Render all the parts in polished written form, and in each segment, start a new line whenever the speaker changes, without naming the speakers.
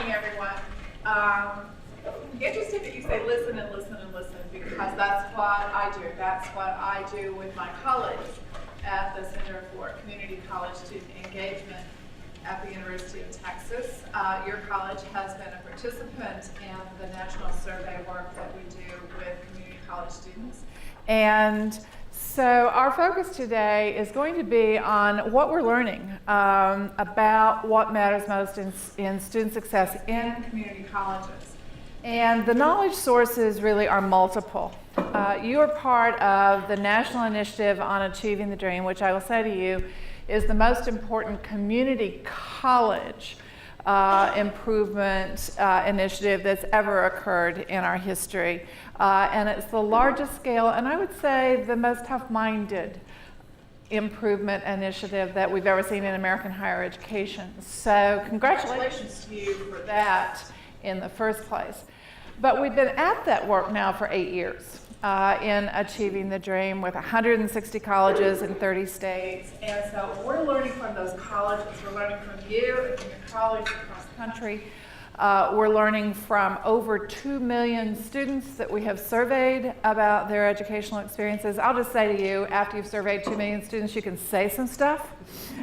morning, everyone. Interesting that you say listen and listen and listen, because that's what I do. That's what I do with my colleagues at the Center for Community College Student Engagement at the University of Texas. Your college has been a participant in the national survey work that we do with community college students. And so our focus today is going to be on what we're learning about what matters most in student success in community colleges. And the knowledge sources really are multiple. You are part of the National Initiative on Achieving the Dream, which I will say to you is the most important community college improvement initiative that's ever occurred in our history. And it's the largest scale, and I would say the most tough-minded improvement initiative that we've ever seen in American higher education. So congratulations to you for that in the first place. But we've been at that work now for 8 years in Achieving the Dream with 160 colleges in 30 states. And so we're learning from those colleges. We're learning from you and from your colleagues across the country. We're learning from over 2 million students that we have surveyed about their educational experiences. I'll just say to you, after you've surveyed 2 million students, you can say some stuff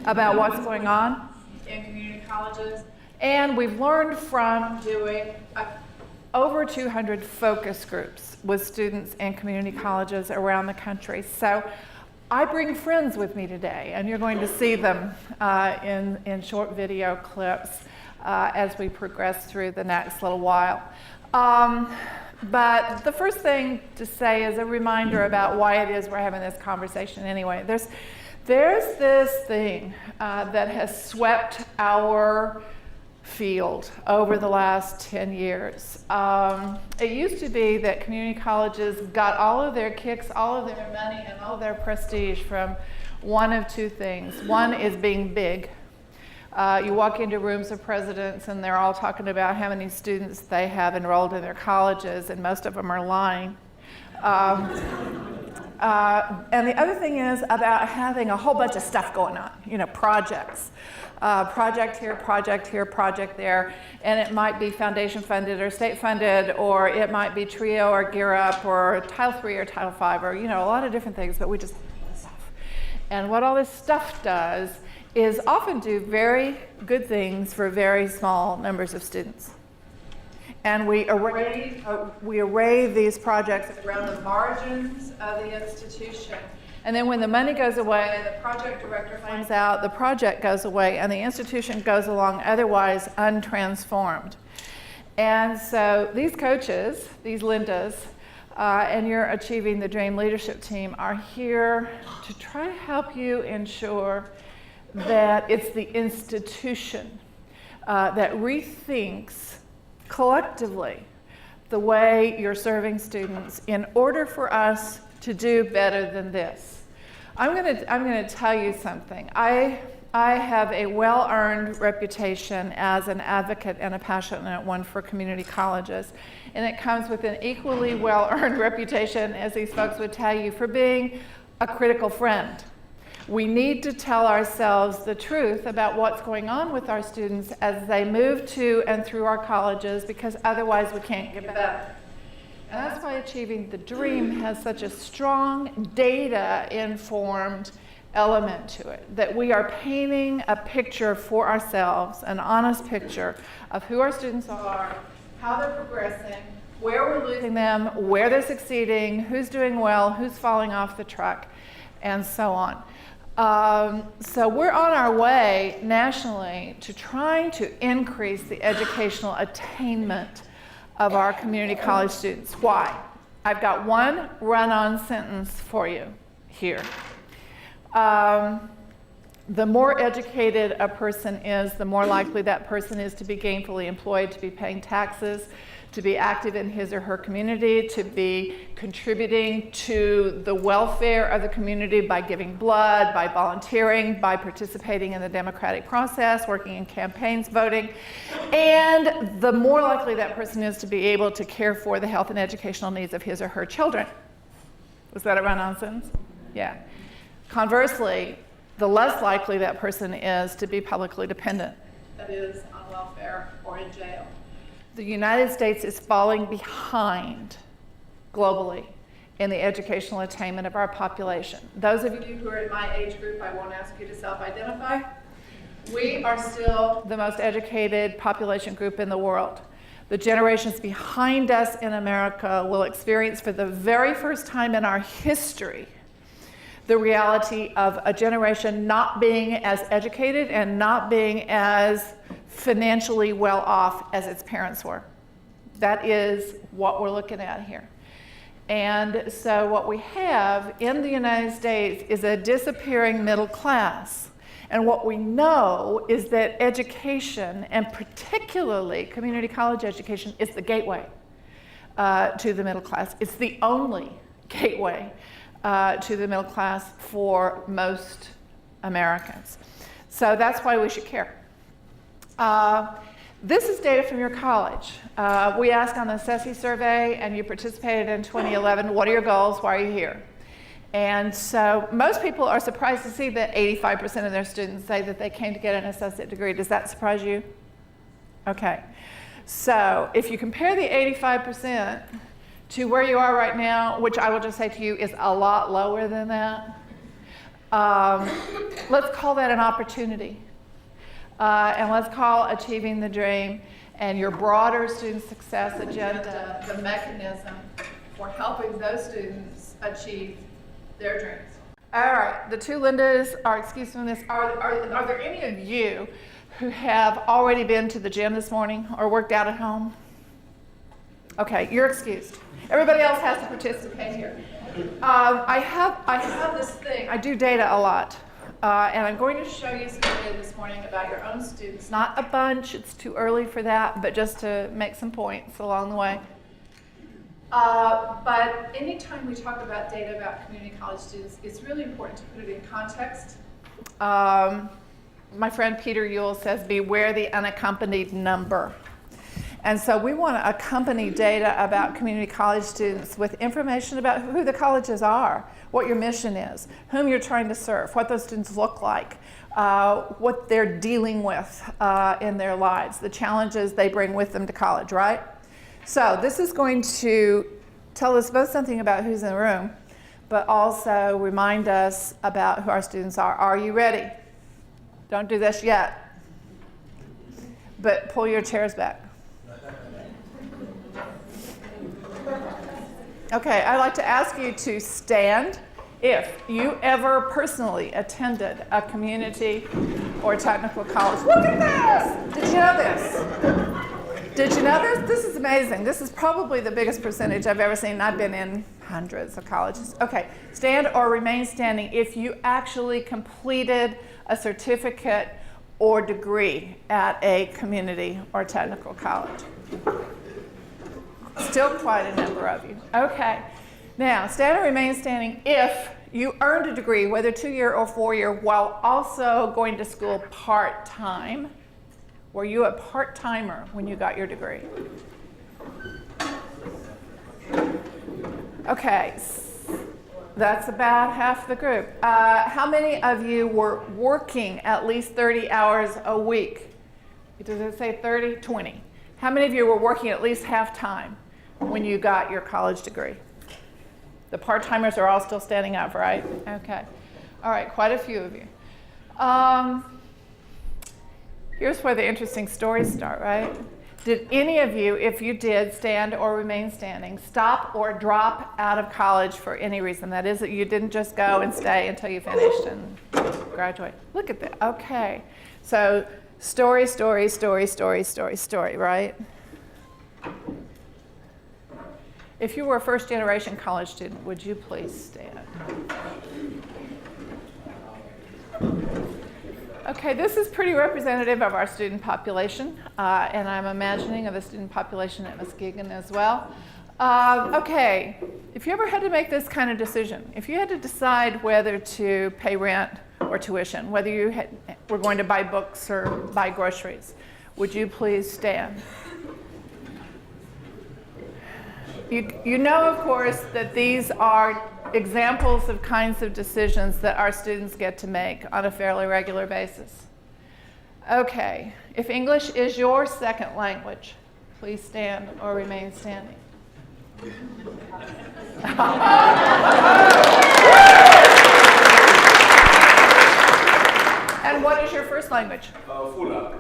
about what's going on in community colleges. And we've learned from doing over 200 focus groups with students in community colleges around the country. So I bring friends with me today, and you're going to see them in short video clips as we progress through the next little while. But the first thing to say is a reminder about why it is we're having this conversation anyway. There's this thing that has swept our field over the last 10 years. It used to be that community colleges got all of their kicks, all of their money, and all of their prestige from one of two things. One is being big. You walk into rooms of presidents and they're all talking about how many students they have enrolled in their colleges, and most of them are lying. And the other thing is about having a whole bunch of stuff going on, projects. Project here, project here, project there, and it might be foundation funded or state funded, or it might be TRIO or Gear Up or Title III or Title V, or a lot of different things, but we just stuff. And what all this stuff does is often do very good things for very small numbers of students. And we array these projects around the margins of the institution. And then when the money goes away, the project director finds out, the project goes away, and the institution goes along otherwise untransformed. And so these coaches, these Lindas, and your Achieving the Dream leadership team are here to try to help you ensure that it's the institution that rethinks collectively the way you're serving students in order for us to do better than this. I'm going to tell you something. I have a well-earned reputation as an advocate and a passionate one for community colleges, and it comes with an equally well-earned reputation, as these folks would tell you, for being a critical friend. We need to tell ourselves the truth about what's going on with our students as they move to and through our colleges, because otherwise we can't get better. And that's why Achieving the Dream has such a strong data-informed element to it, that we are painting a picture for ourselves, an honest picture of who our students are, how they're progressing, where we're losing them, where they're succeeding, who's doing well, who's falling off the truck, and so on. So we're on our way nationally to trying to increase the educational attainment of our community college students. Why? I've got one run-on sentence for you here. The more educated a person is, the more likely that person is to be gainfully employed, to be paying taxes, to be active in his or her community, to be contributing to the welfare of the community by giving blood, by volunteering, by participating in the democratic process, working in campaigns, voting. And the more likely that person is to be able to care for the health and educational needs of his or her children. Was that a run-on sentence? Yeah. Conversely, the less likely that person is to be publicly dependent that is on welfare or in jail. The United States is falling behind globally in the educational attainment of our population. Those of you who are in my age group, I won't ask you to self-identify. We are still the most educated population group in the world. The generations behind us in America will experience for the very first time in our history the reality of a generation not being as educated and not being as financially well off as its parents were. That is what we're looking at here. And so what we have in the United States is a disappearing middle class. And what we know is that education, and particularly community college education, is the gateway to the middle class. It's the only gateway to the middle class for most Americans. So that's why we should care. This is data from your college. We asked on the CESI survey, and you participated in 2011, what are your goals, why are you here? And so most people are surprised to see that 85% of their students say that they came to get an associate degree. Does that surprise you? Okay. So if you compare the 85% to where you are right now, which I will just say to you is a lot lower than that, let's call that an opportunity. And let's call achieving the dream and your broader student success agenda the mechanism for helping those students achieve their dreams. All right, the two Lindas are excused from this. Are there any of you who have already been to the gym this morning or worked out at home? Okay, you're excused. Everybody else has to participate here. I have this thing. I do data a lot. And I'm going to show you some data this morning about your own students. Not a bunch, it's too early for that, but just to make some points along the way. But anytime we talk about data about community college students, it's really important to put it in context. My friend Peter Ewell says, beware the unaccompanied number. And so we want to accompany data about community college students with information about who the colleges are, what your mission is, whom you're trying to serve, what those students look like, what they're dealing with in their lives, the challenges they bring with them to college, right? So this is going to tell us both something about who's in the room, but also remind us about who our students are. Are you ready? Don't do this yet, but pull your chairs back. Okay, I'd like to ask you to stand if you ever personally attended a community or technical college. Look at this! Did you know this? Did you know this? This is amazing. This is probably the biggest percentage I've ever seen. I've been in hundreds of colleges. Okay, stand or remain standing if you actually completed a certificate or degree at a community or technical college. Still quite a number of you. Okay. Now, stand or remain standing if you earned a degree, whether 2-year or 4-year, while also going to school part-time. Were you a part-timer when you got your degree? Okay. That's about half the group. How many of you were working at least 30 hours a week? Does it say 30? 20. How many of you were working at least half-time when you got your college degree? The part-timers are all still standing up, right? Okay. All right, quite a few of you. Here's where the interesting stories start, right? Did any of you, if you did stand or remain standing, stop or drop out of college for any reason? That is, that you didn't just go and stay until you finished and graduate. Look at that. Okay. So story, right? If you were a first-generation college student, would you please stand? Okay, this is pretty representative of our student population, and I'm imagining of the student population at Muskegon as well. Okay, if you ever had to make this kind of decision, if you had to decide whether to pay rent or tuition, whether you were going to buy books or buy groceries, would you please stand? You know, of course, that these are examples of kinds of decisions that our students get to make on a fairly regular basis. Okay, if English is your second language, please stand or remain standing. And what is your first language?
Fula.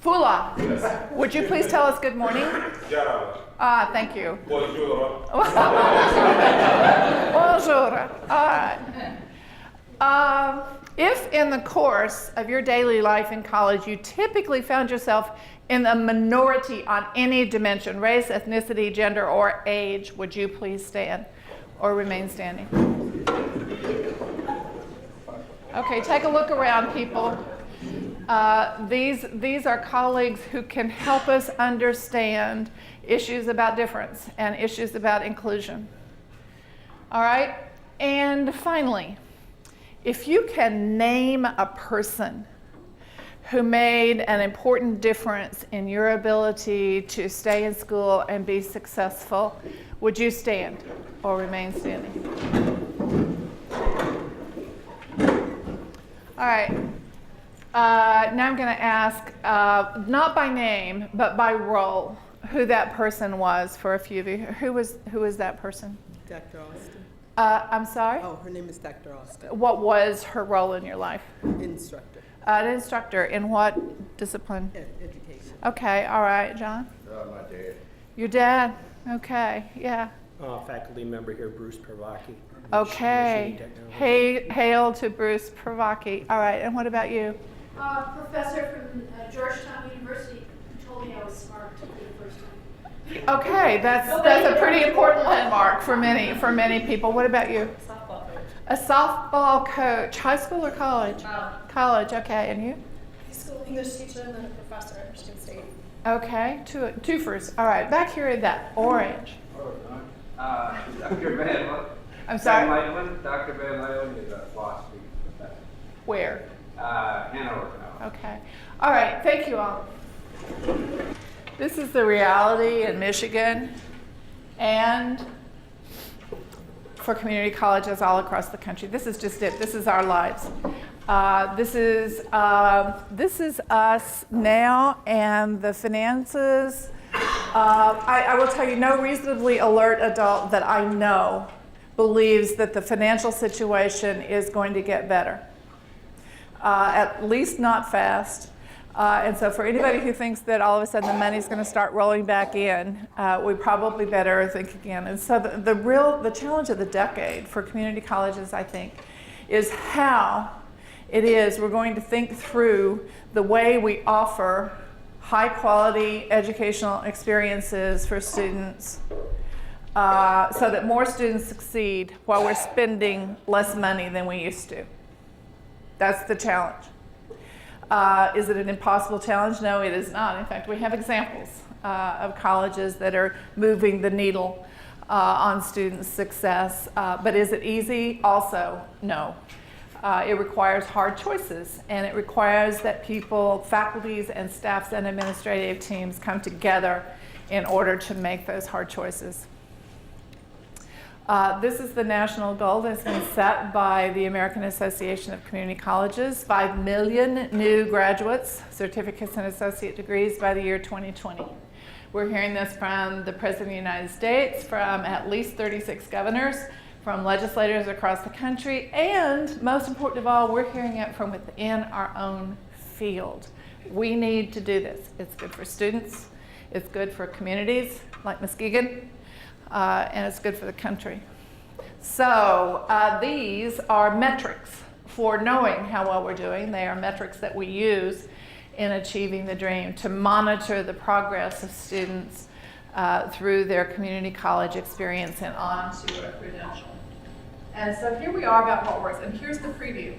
Fula.
Yes.
Would you please tell us good morning?
Jarava.
Ah, thank you.
Bonjour.
Bonjour. All right. If in the course of your daily life in college you typically found yourself in a minority on any dimension, race, ethnicity, gender, or age, would you please stand or remain standing? Okay, take a look around, people. These are colleagues who can help us understand issues about difference and issues about inclusion. All right, and finally, if you can name a person who made an important difference in your ability to stay in school and be successful, would you stand or remain standing? All right. Now I'm going to ask, not by name, but by role, who that person was for a few of you. Who was that person?
Dr. Austin.
I'm sorry?
Oh, her name is Dr. Austin.
What was her role in your life?
Instructor.
An instructor in what discipline?
Education.
Okay, all right, John?
My dad.
Your dad? Okay, yeah.
Faculty member here, Bruce Pravaki.
Okay. Hail to Bruce Pravaki. All right, and what about you?
Professor from Georgetown University who told me I was smart for the first time.
Okay, that's a pretty important landmark for many people. What about you?
Softball coach.
A softball coach, high school or college? College, okay, and you?
High school English teacher and then a professor at Michigan State.
Okay, twofers. All right, back here in that orange.
Dr. Van
I'm sorry?
Leitman. Dr. Van Leitman is a philosophy professor.
Where?
Hanover.
Okay. All right, thank you all. This is the reality in Michigan and for community colleges all across the country. This is just it. This is our lives. This is us now and the finances. I will tell you, no reasonably alert adult that I know believes that the financial situation is going to get better. At least not fast. And so for anybody who thinks that all of a sudden the money's going to start rolling back in, we probably better think again. And so the challenge of the decade for community colleges, I think, is how it is we're going to think through the way we offer high quality educational experiences for students so that more students succeed while we're spending less money than we used to. That's the challenge. Is it an impossible challenge? No, it is not. In fact, we have examples of colleges that are moving the needle on students' success. But is it easy? Also, no. It requires hard choices, and it requires that people, faculties and staffs and administrative teams come together in order to make those hard choices. This is the national goal that's been set by the American Association of Community Colleges, 5 million new graduates, certificates and associate degrees by the year 2020. We're hearing this from the President of the United States, from at least 36 governors, from legislators across the country, and most important of all, we're hearing it from within our own field. We need to do this. It's good for students, it's good for communities like Muskegon, and it's good for the country. So these are metrics for knowing how well we're doing. They are metrics that we use in achieving the dream to monitor the progress of students through their community college experience and on to a credential. And so here we are about what works, and here's the preview.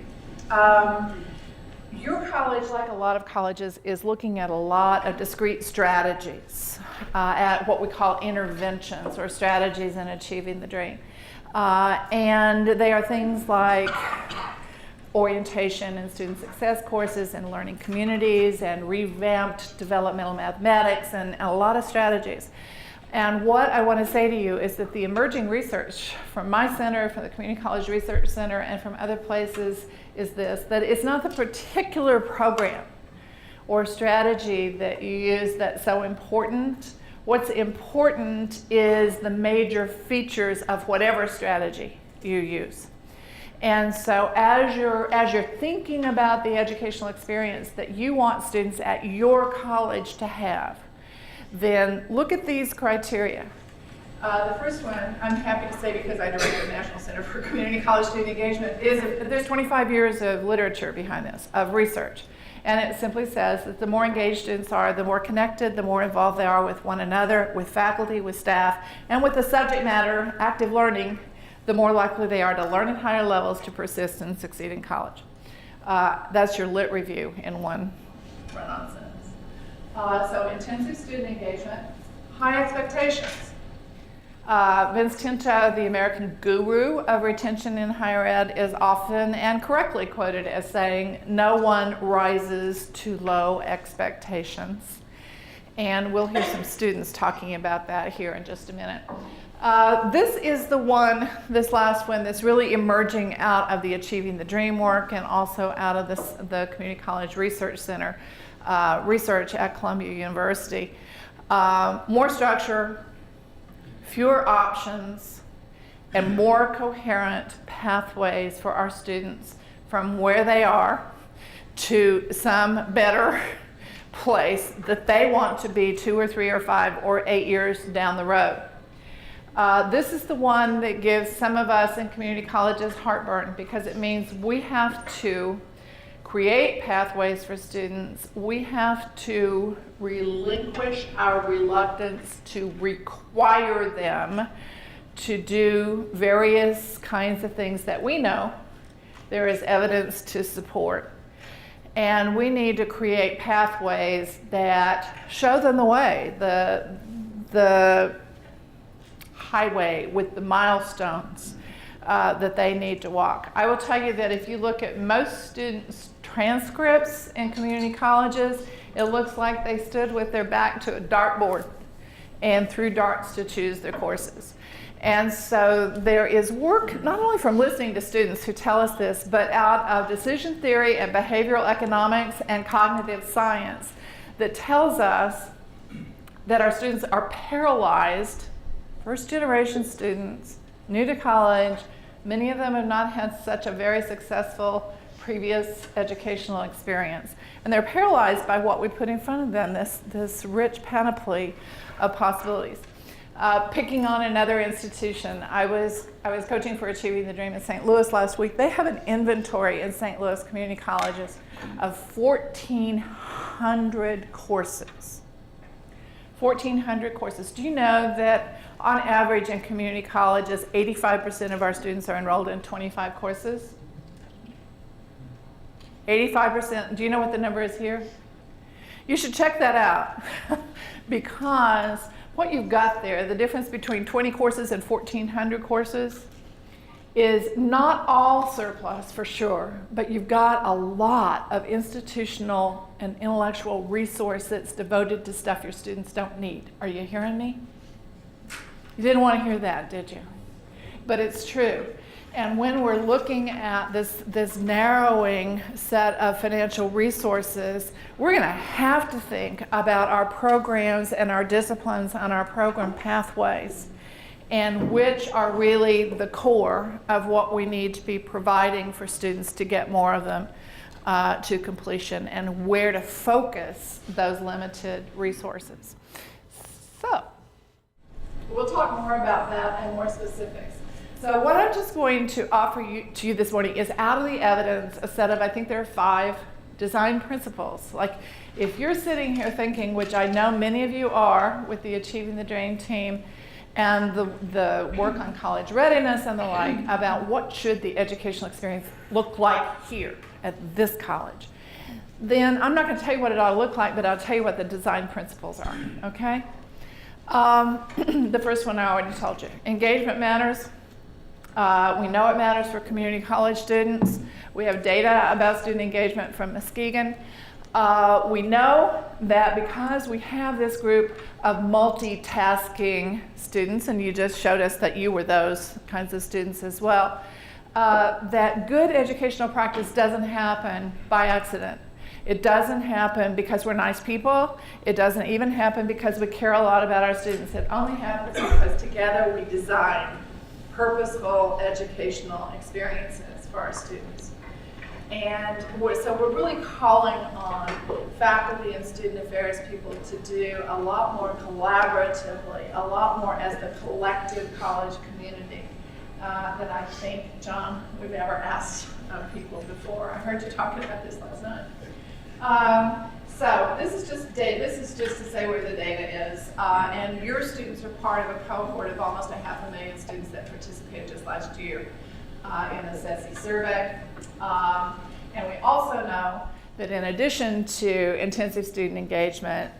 Your college, like a lot of colleges, is looking at a lot of discrete strategies, at what we call interventions or strategies in achieving the dream. And they are things like orientation and student success courses and learning communities and revamped developmental mathematics and a lot of strategies. And what I want to say to you is that the emerging research from my center, from the Community College Research Center, and from other places is this, that it's not the particular program or strategy that you use that's so important. What's important is the major features of whatever strategy you use. And so as you're thinking about the educational experience that you want students at your college to have, then look at these criteria. The first one, I'm happy to say because I direct the National Center for Community College Student Engagement, is there's 25 years of literature behind this, of research. And it simply says that the more engaged students are, the more connected, the more involved they are with one another, with faculty, with staff, and with the subject matter, active learning, the more likely they are to learn at higher levels, to persist and succeed in college. That's your lit review in one run-on sentence. So intensive student engagement, high expectations. Vince Tinto, the American guru of retention in higher ed, is often and correctly quoted as saying, "No one rises to low expectations." And we'll hear some students talking about that here in just a minute. This is the one, this last one, that's really emerging out of the Achieving the Dream work and also out of the Community College Research Center research at Columbia University. More structure, fewer options, and more coherent pathways for our students from where they are to some better place that they want to be 2 or 3 or 5 or 8 years down the road. This is the one that gives some of us in community colleges heartburn because it means we have to create pathways for students. We have to relinquish our reluctance to require them to do various kinds of things that we know there is evidence to support. And we need to create pathways that show them the way, the highway with the milestones that they need to walk. I will tell you that if you look at most students' transcripts in community colleges, it looks like they stood with their back to a dartboard and threw darts to choose their courses. And so there is work not only from listening to students who tell us this, but out of decision theory and behavioral economics and cognitive science that tells us that our students are paralyzed. First generation students, new to college, many of them have not had such a very successful previous educational experience. And they're paralyzed by what we put in front of them, this rich panoply of possibilities. Picking on another institution, I was coaching for Achieving the Dream in St. Louis last week. They have an inventory in St. Louis community colleges of 1,400 courses. 1,400 courses. Do you know that on average in community colleges, 85% of our students are enrolled in 25 courses? 85%. Do you know what the number is here? You should check that out because what you've got there, the difference between 20 courses and 1,400 courses, is not all surplus for sure, but you've got a lot of institutional and intellectual resource that's devoted to stuff your students don't need. Are you hearing me? You didn't want to hear that, did you? But it's true. And when we're looking at this narrowing set of financial resources, we're going to have to think about our programs and our disciplines and our program pathways, and which are really the core of what we need to be providing for students to get more of them to completion, and where to focus those limited resources. So, we'll talk more about that and more specifics. So what I'm just going to offer to you this morning is out of the evidence a set of, I think there are 5 design principles. Like if you're sitting here thinking, which I know many of you are with the Achieving the Dream team and the work on college readiness and the like, about what should the educational experience look like here at this college, then I'm not going to tell you what it ought to look like, but I'll tell you what the design principles are, okay? The first one I already told you. Engagement matters. We know it matters for community college students. We have data about student engagement from Muskegon. We know that because we have this group of multitasking students, and you just showed us that you were those kinds of students as well, that good educational practice doesn't happen by accident. It doesn't happen because we're nice people. It doesn't even happen because we care a lot about our students. It only happens because together we design purposeful educational experiences for our students. And so we're really calling on faculty and student affairs people to do a lot more collaboratively, a lot more as the collective college community than I think, John, we've ever asked of people before. I heard you talking about this last night. So this is just to say where the data is. And your students are part of a cohort of almost 500,000 students that participated just last year in the SETC survey. And we also know that in addition to intensive student engagement,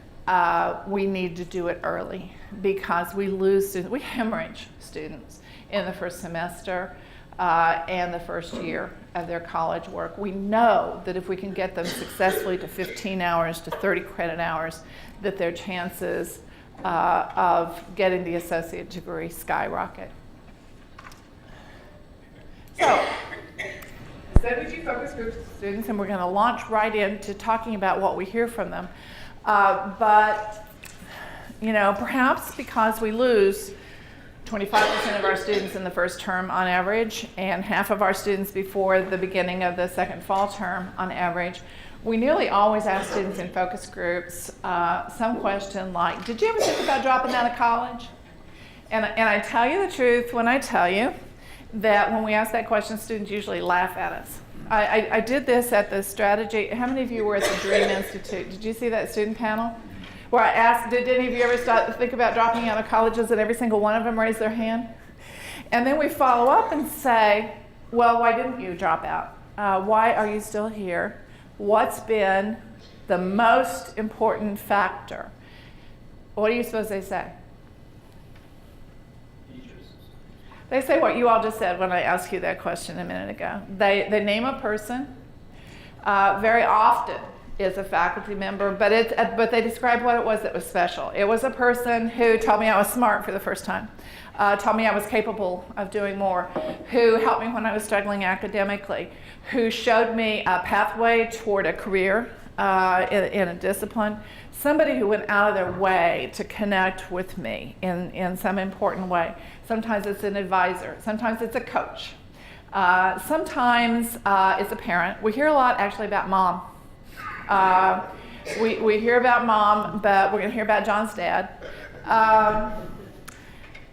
we need to do it early because we lose students, we hemorrhage students in the first semester and the first year of their college work. We know that if we can get them successfully to 15 hours to 30 credit hours, that their chances of getting the associate degree skyrocket. So, CWG focus groups of students, and we're going to launch right into talking about what we hear from them. But, you know, perhaps because we lose 25% of our students in the first term on average, and half of our students before the beginning of the second fall term on average, we nearly always ask students in focus groups some question like, did you ever think about dropping out of college? And I tell you the truth when I tell you that when we ask that question, students usually laugh at us. I did this at the strategy. How many of you were at the Dream Institute? Did you see that student panel? Where I asked, did any of you ever think about dropping out of colleges, and every single one of them raised their hand? And then we follow up and say, well, why didn't you drop out? Why are you still here? What's been the most important factor? What do you suppose they say? They say what you all just said when I asked you that question a minute ago. They name a person. Very often is a faculty member, but they describe what it was that was special. It was a person who told me I was smart for the first time, told me I was capable of doing more, who helped me when I was struggling academically, who showed me a pathway toward a career in a discipline, somebody who went out of their way to connect with me in some important way. Sometimes it's an advisor, sometimes it's a coach, sometimes it's a parent. We hear a lot actually about mom. We hear about mom, but we're going to hear about John's dad.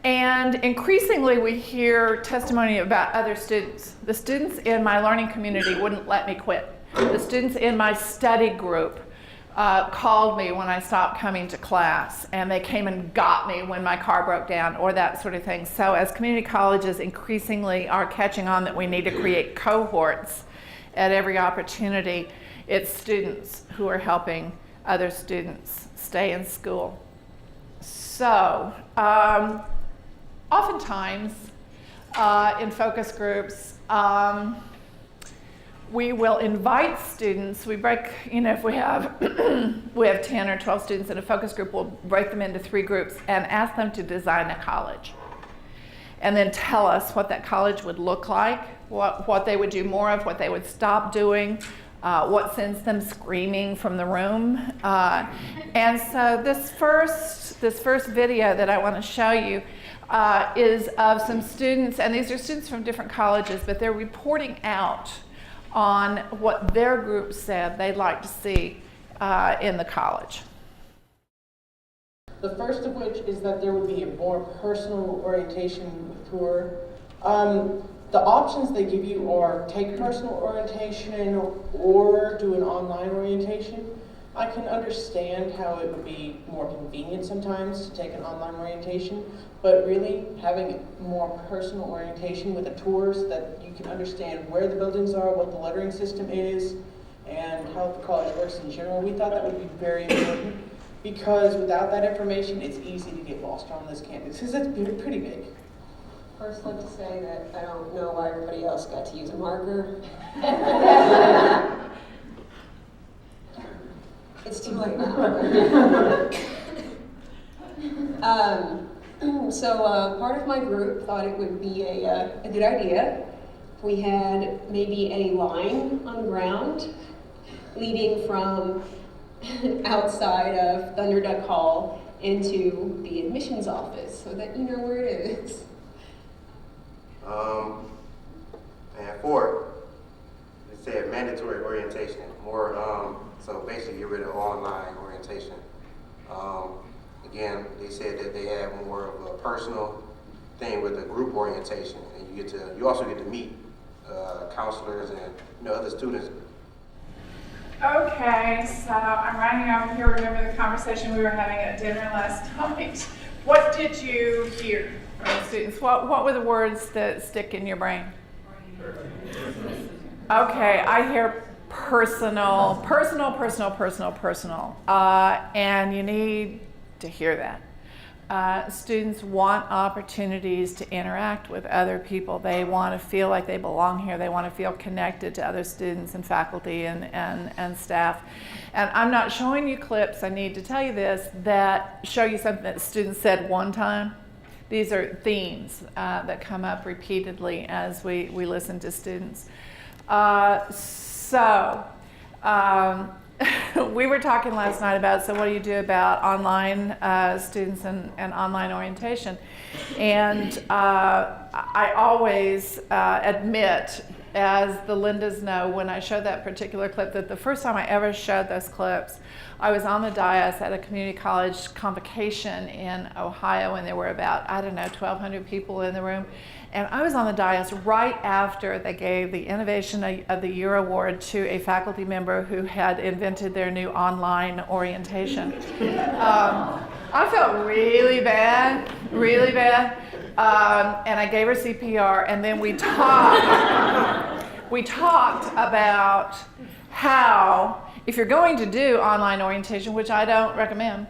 And increasingly we hear testimony about other students. The students in my learning community wouldn't let me quit. The students in my study group called me when I stopped coming to class, and they came and got me when my car broke down, or that sort of thing. So as community colleges increasingly are catching on that we need to create cohorts at every opportunity, it's students who are helping other students stay in school. So oftentimes in focus groups, we will invite students. We break, if we have 10 or 12 students in a focus group, we'll break them into 3 groups and ask them to design a college. And then tell us what that college would look like, what they would do more of, what they would stop doing, what sends them screaming from the room. And so this first video that I want to show you is of some students, and these are students from different colleges, but they're reporting out on what their group said they'd like to see in the college.
The first of which is that there would be a more personal orientation tour. The options they give you are take personal orientation or do an online orientation. I can understand how it would be more convenient sometimes to take an online orientation, but really having more personal orientation with the tours that you can understand where the buildings are, what the lettering system is, and how the college works in general, we thought that would be very important, because without that information, it's easy to get lost on this campus, because it's pretty big.
First, I'd like to say that I don't know why everybody else got to use a marker. It's too late now. So part of my group thought it would be a good idea if we had maybe a line on the ground leading from outside of Thunder Duck Hall into the admissions office so that you know where it is.
And 4, it said mandatory orientation. More, so basically get rid of online orientation. Again, they said that they have more of a personal thing with a group orientation, and you also get to meet counselors and other students.
Okay, so I'm running over here. Remember the conversation we were having at dinner last night? What did you hear from the students? What were the words that stick in your brain? Okay, I hear personal, and you need to hear that. Students want opportunities to interact with other people. They want to feel like they belong here. They want to feel connected to other students and faculty and staff. And I'm not showing you clips, I need to tell you this, that show you something that students said one time. These are themes that come up repeatedly as we listen to students. We were talking last night about, so what do you do about online students and online orientation? And I always admit, as the Lindas know, when I showed that particular clip, that the first time I ever showed those clips, I was on the dais at a community college convocation in Ohio, and there were about, 1,200 people in the room. And I was on the dais right after they gave the Innovation of the Year award to a faculty member who had invented their new online orientation. I felt really bad, and I gave her CPR, and then we talked about how, if you're going to do online orientation, which I don't recommend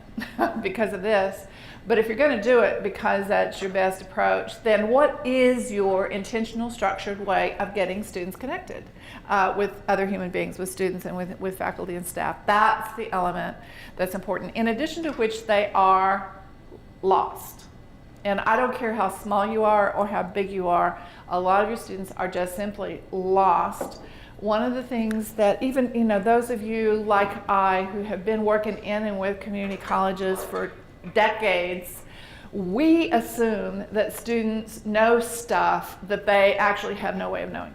because of this, but if you're going to do it because that's your best approach, then what is your intentional, structured way of getting students connected with other human beings, with students and with faculty and staff? That's the element that's important, in addition to which they are lost. And I don't care how small you are or how big you are, a lot of your students are just simply lost. One of the things that even, those of you like I who have been working in and with community colleges for decades, we assume that students know stuff that they actually have no way of knowing.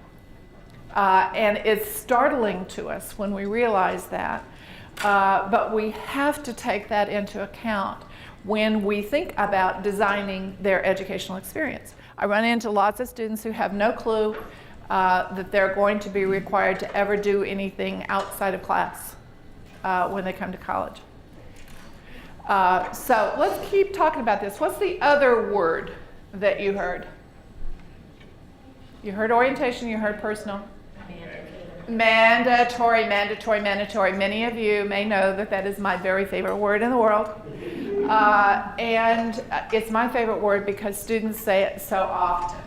And it's startling to us when we realize that. But we have to take that into account when we think about designing their educational experience. I run into lots of students who have no clue that they're going to be required to ever do anything outside of class when they come to college. So let's keep talking about this. What's the other word that you heard? You heard orientation, you heard personal. Mandatory. Many of you may know that is my very favorite word in the world. And it's my favorite word because students say it so often.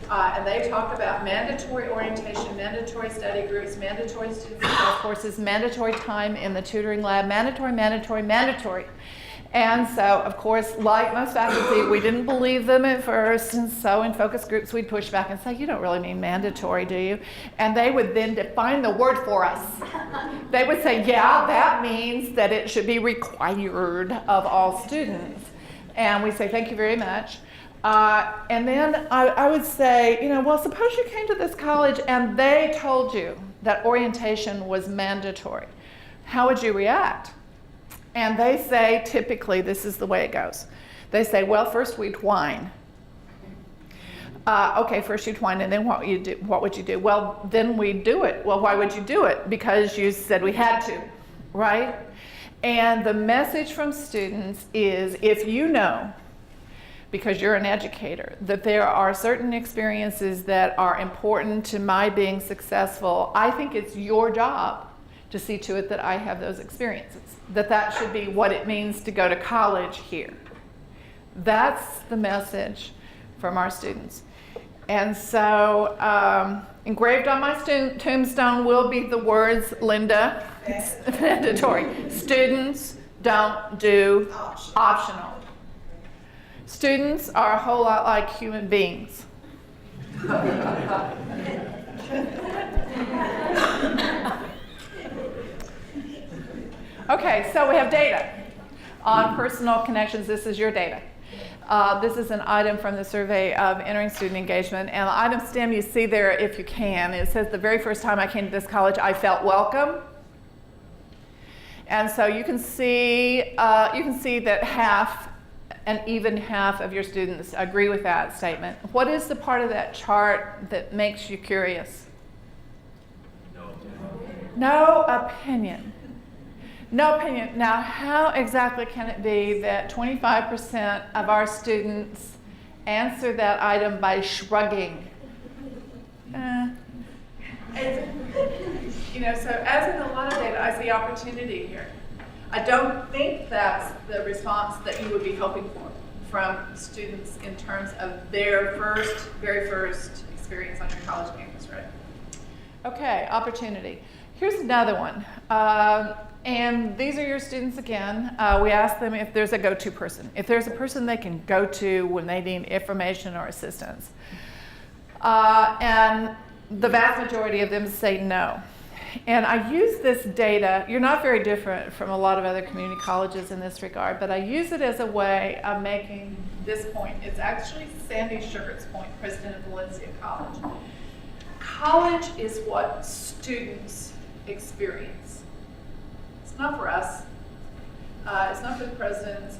And they talk about mandatory orientation, mandatory study groups, mandatory student success courses, mandatory time in the tutoring lab, mandatory. And so, of course, like most faculty, we didn't believe them at first, and so in focus groups we'd push back and say, you don't really mean mandatory, do you? And they would then define the word for us. They would say, yeah, that means that it should be required of all students. And we say, thank you very much. And then I would say, well, suppose you came to this college and they told you that orientation was mandatory. How would you react? And they say, typically, this is the way it goes. They say, well, first we'd whine. Okay, first you'd whine, and then what would you do? Well, then we'd do it. Well, why would you do it? Because you said we had to, right? And the message from students is, if you know, because you're an educator, that there are certain experiences that are important to my being successful, I think it's your job to see to it that I have those experiences, that should be what it means to go to college here. That's the message from our students. And so engraved on my tombstone will be the words, Linda, mandatory. Students don't do optional. Students are a whole lot like human beings. Okay, so we have data on personal connections. This is your data. This is an item from the survey of entering student engagement. And the item stem you see there, if you can, it says the very first time I came to this college, I felt welcome. And so you can see that an even half of your students agree with that statement. What is the part of that chart that makes you curious? No opinion. No opinion. Now, how exactly can it be that 25% of our students answer that item by shrugging? So as in a lot of data, I see opportunity here. I don't think that's the response that you would be hoping for from students in terms of their very first experience on your college campus, right? Okay, opportunity. Here's another one. And these are your students again. We ask them if there's a go-to person, if there's a person they can go to when they need information or assistance. And the vast majority of them say no. And I use this data, you're not very different from a lot of other community colleges in this regard, but I use it as a way of making this point. It's actually Sandy Sugart's point, president of Valencia College. College is what students experience. It's not for us. It's not for the president.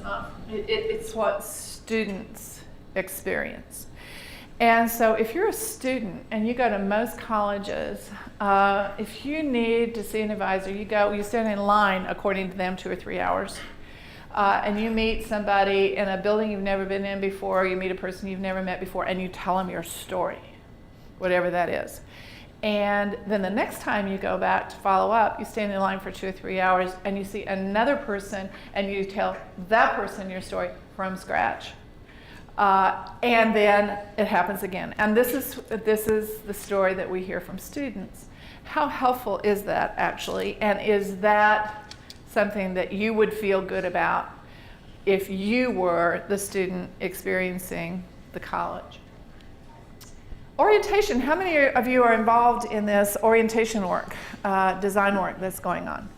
It's what students experience. And so if you're a student and you go to most colleges, if you need to see an advisor, you stand in line, according to them, 2 or 3 hours. And you meet somebody in a building you've never been in before, you meet a person you've never met before, and you tell them your story, whatever that is. And then the next time you go back to follow up, you stand in line for 2 or 3 hours and you see another person and you tell that person your story from scratch. And then it happens again. And this is the story that we hear from students. How helpful is that actually? And is that something that you would feel good about if you were the student experiencing the college? Orientation, how many of you are involved in this orientation work, design work that's going on?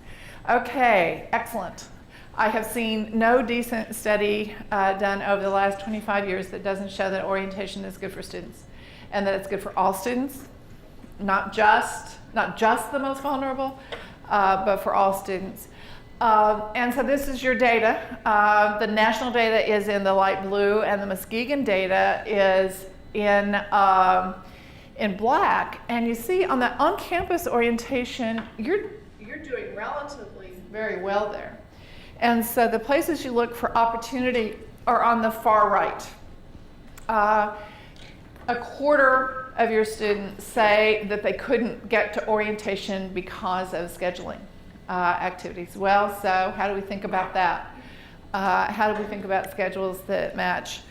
Okay, excellent. I have seen no decent study done over the last 25 years that doesn't show that orientation is good for students and that it's good for all students, not just the most vulnerable, but for all students. And so this is your data. The national data is in the light blue and the Muskegon data is in black. And you see on the on-campus orientation, you're doing relatively very well there. And so the places you look for opportunity are on the far right. A quarter of your students say that they couldn't get to orientation because of scheduling activities. Well, so how do we think about that? How do we think about schedules that match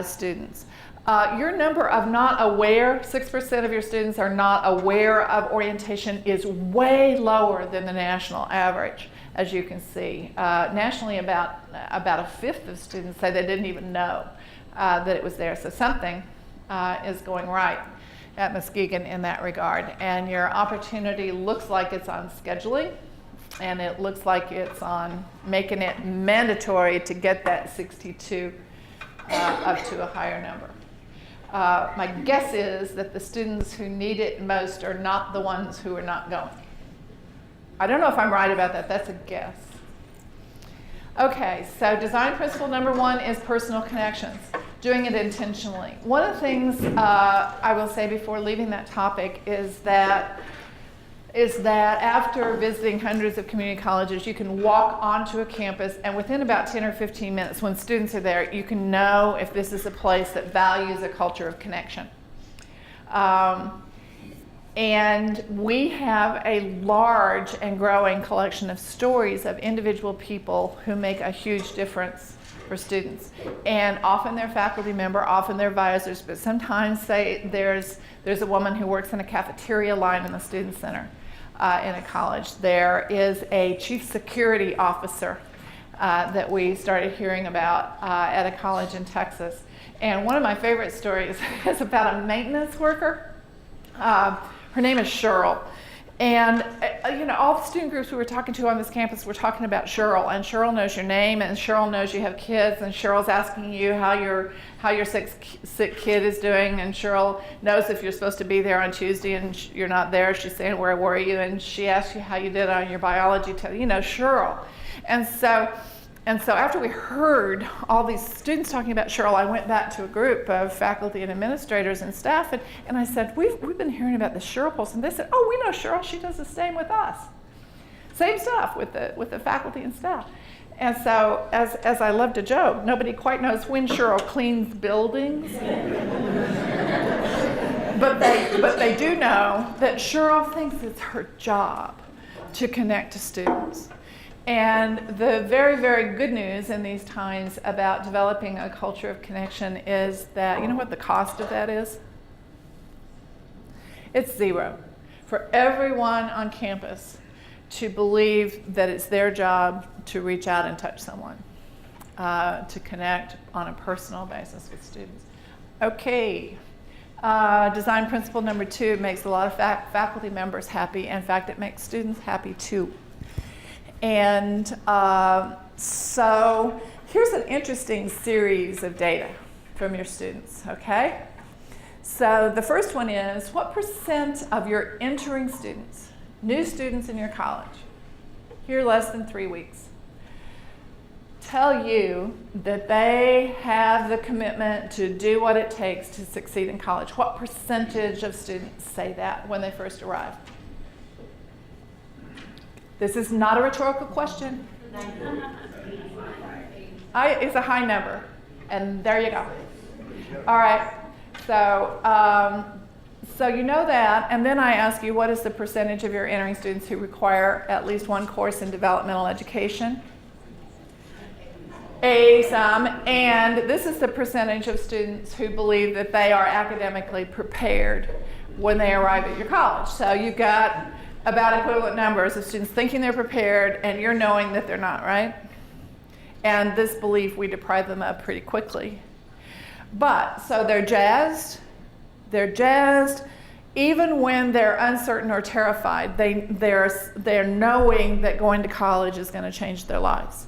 students? Your number of not aware, 6% of your students are not aware of orientation is way lower than the national average, as you can see. Nationally, about a fifth of students say they didn't even know that it was there. So something is going right at Muskegon in that regard. And your opportunity looks like it's on scheduling, and it looks like it's on making it mandatory to get that 62 up to a higher number. My guess is that the students who need it most are not the ones who are not going. I don't know if I'm right about that. That's a guess. Okay, so design principle number 1 is personal connections, doing it intentionally. One of the things I will say before leaving that topic is that after visiting hundreds of community colleges, you can walk onto a campus, and within about 10 or 15 minutes, when students are there, you can know if this is a place that values a culture of connection. And we have a large and growing collection of stories of individual people who make a huge difference for students. And often they're faculty member, often they're advisors, but sometimes say there's a woman who works in a cafeteria line in the student center in a college. There is a chief security officer that we started hearing about at a college in Texas. And one of my favorite stories is about a maintenance worker. Her name is Cheryl. And all the student groups we were talking to on this campus were talking about Cheryl, and Cheryl knows your name, and Cheryl knows you have kids, and Cheryl's asking you how your sick kid is doing, and Cheryl knows if you're supposed to be there on Tuesday and you're not there. She's saying, where were you? And she asks you how you did on your biology test. Cheryl. And so after we heard all these students talking about Cheryl, I went back to a group of faculty and administrators and staff, and I said, we've been hearing about the Cheryl Pulse, and they said, oh, we know Cheryl, she does the same with us. Same stuff with the faculty and staff. And so, as I love to joke, nobody quite knows when Cheryl cleans buildings. but they do know that Cheryl thinks it's her job to connect to students. And the very, very good news in these times about developing a culture of connection is that, you know what the cost of that is? It's zero. For everyone on campus to believe that it's their job to reach out and touch someone, to connect on a personal basis with students. Okay. Design principle number 2 makes a lot of faculty members happy. In fact, it makes students happy too. And so here's an interesting series of data from your students, okay? So the first one is, what % of your entering students, new students in your college, here less than 3 weeks, tell you that they have the commitment to do what it takes to succeed in college? What % of students say that when they first arrive? This is not a rhetorical question. It's a high number, and there you go. All right, so you know that, and then I ask you, what is the percentage of your entering students who require at least one course in developmental education? Some, and this is the percentage of students who believe that they are academically prepared when they arrive at your college. So you've got about equivalent numbers of students thinking they're prepared, and you're knowing that they're not, right? And this belief, we deprive them of pretty quickly. But, so they're jazzed, even when they're uncertain or terrified, they're knowing that going to college is going to change their lives.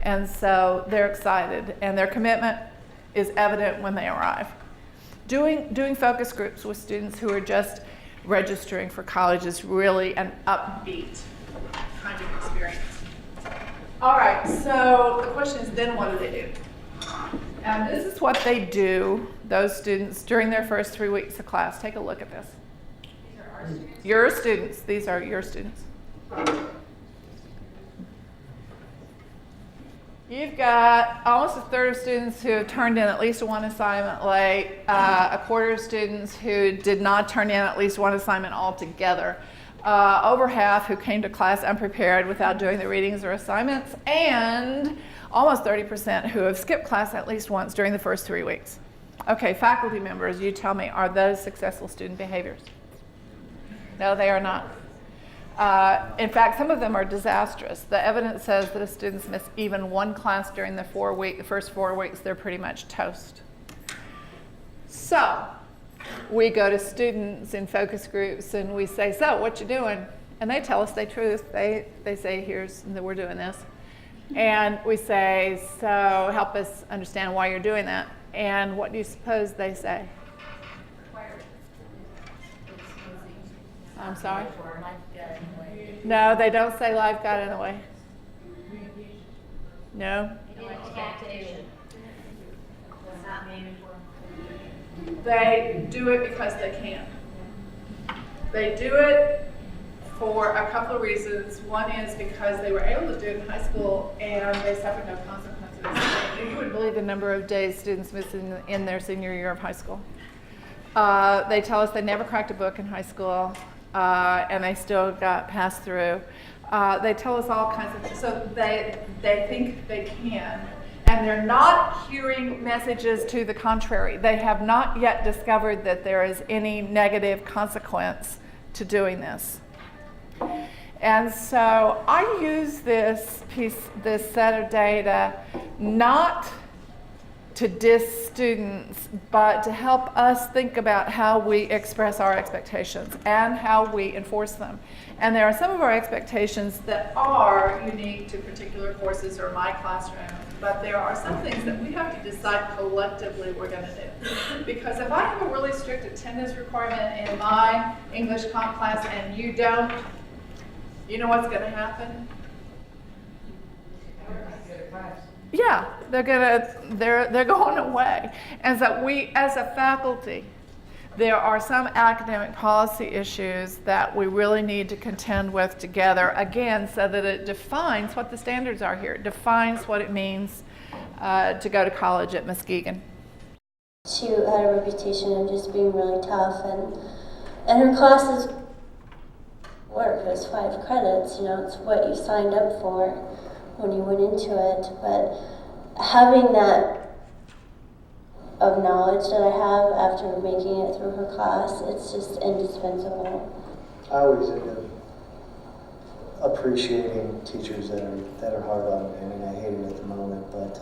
And so they're excited, and their commitment is evident when they arrive. Doing focus groups with students who are just registering for college is really an upbeat kind of experience. All right, so the question is, then what do they do? And this is what they do, those students, during their first 3 weeks of class. Take a look at this. These are our students? Your students. These are your students. You've got almost a third of students who have turned in at least one assignment late, a quarter of students who did not turn in at least one assignment altogether, over half who came to class unprepared without doing the readings or assignments, and almost 30% who have skipped class at least once during the first 3 weeks. Okay, faculty members, you tell me, are those successful student behaviors? No, they are not. In fact, some of them are disastrous. The evidence says that if students miss even one class during the first 4 weeks, they're pretty much toast. So we go to students in focus groups and we say, so what you doing? And they tell us the truth. They say, we're doing this. And we say, so help us understand why you're doing that. And what do you suppose they say? I'm sorry? No, they don't say life got in the way. No? They do it because they can. They do it for a couple of reasons. One is because they were able to do it in high school and they suffered no consequences. You would believe the number of days students miss in their senior year of high school. They tell us they never cracked a book in high school. And they still got passed through. They tell us all kinds of things. So they think they can. And they're not hearing messages to the contrary. They have not yet discovered that there is any negative consequence to doing this. And so I use this set of data not to diss students, but to help us think about how we express our expectations and how we enforce them. And there are some of our expectations that are unique to particular courses or my classroom, but there are some things that we have to decide collectively we're going to do. Because if I have a really strict attendance requirement in my English comp class and you don't, you know what's going to happen? Yeah, they're going away. And so we, as a faculty, there are some academic policy issues that we really need to contend with together, again, so that it defines what the standards are here. It defines what it means to go to college at Muskegon.
She had a reputation of just being really tough, and her classes work. It was 5 credits, you know, it's what you signed up for when you went into it, but having that of knowledge that I have after making it through her class, it's just indispensable.
I always end up appreciating teachers that are hard on me. I mean, I hate it at the moment, but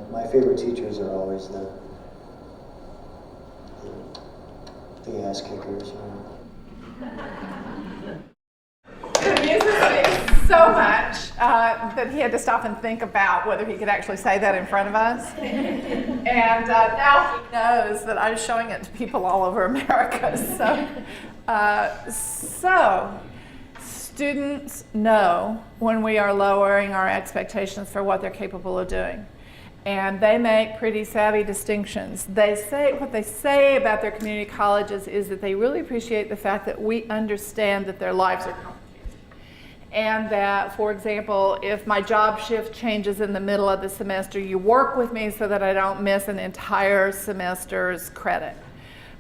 my favorite teachers are always the ass kickers. You know?
It amuses me so much that he had to stop and think about whether he could actually say that in front of us. And now he knows that I'm showing it to people all over America. So students know when we are lowering our expectations for what they're capable of doing. And they make pretty savvy distinctions. What they say about their community colleges is that they really appreciate the fact that we understand that their lives are complicated. And that, for example, if my job shift changes in the middle of the semester, you work with me so that I don't miss an entire semester's credit.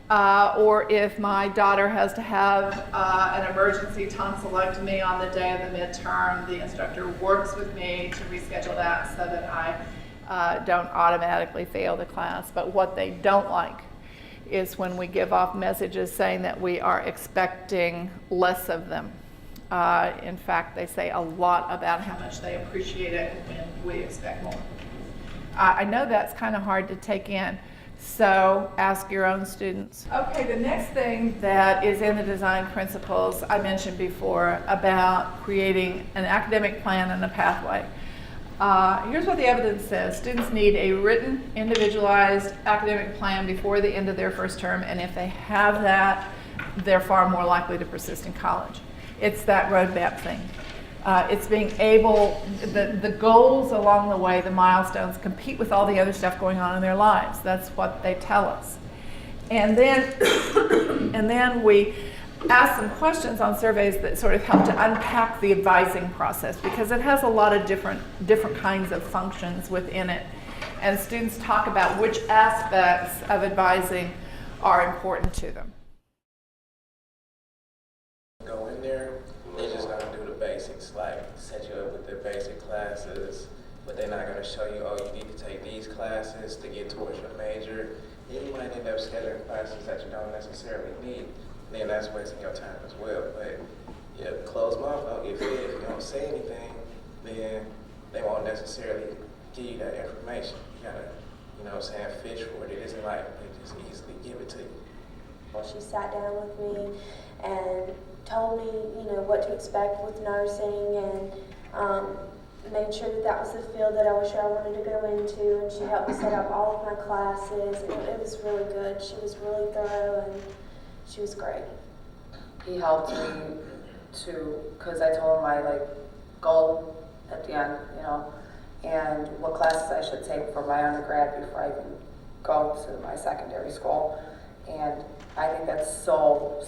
Or if my daughter has to have an emergency tonsillectomy on the day of the midterm, the instructor works with me to reschedule that so that I don't automatically fail the class. But what they don't like is when we give off messages saying that we are expecting less of them. In fact, they say a lot about how much they appreciate it when we expect more. I know that's kind of hard to take in, so ask your own students. Okay, the next thing that is in the design principles I mentioned before about creating an academic plan and a pathway. Here's what the evidence says. Students need a written, individualized academic plan before the end of their first term, and if they have that, they're far more likely to persist in college. It's that roadmap thing. It's being able, the goals along the way, the milestones, compete with all the other stuff going on in their lives. That's what they tell us. And then we ask some questions on surveys that sort of help to unpack the advising process, because it has a lot of different kinds of functions within it. And students talk about which aspects of advising are important to them.
Go in there, they're just gonna do the basics, like set you up with the basic classes, but they're not gonna show you, oh, you need to take these classes to get towards your major. Then you might end up scheduling classes that you don't necessarily need. Then that's wasting your time as well. But yeah, closed mouth don't get fed. If you don't say anything, then they won't necessarily give you that information. You gotta, you know what I'm saying, fish for it. It isn't like they just easily give it to you.
Well, she sat down with me and told me, you know, what to expect with nursing, and made sure that was the field that I was sure I wanted to go into, and she helped me set up all of my classes. It was really good. She was really thorough, and she was great.
He helped me because I told him my goal at the end, you know, and what classes I should take for my undergrad before I even go to my secondary school. And I think that's so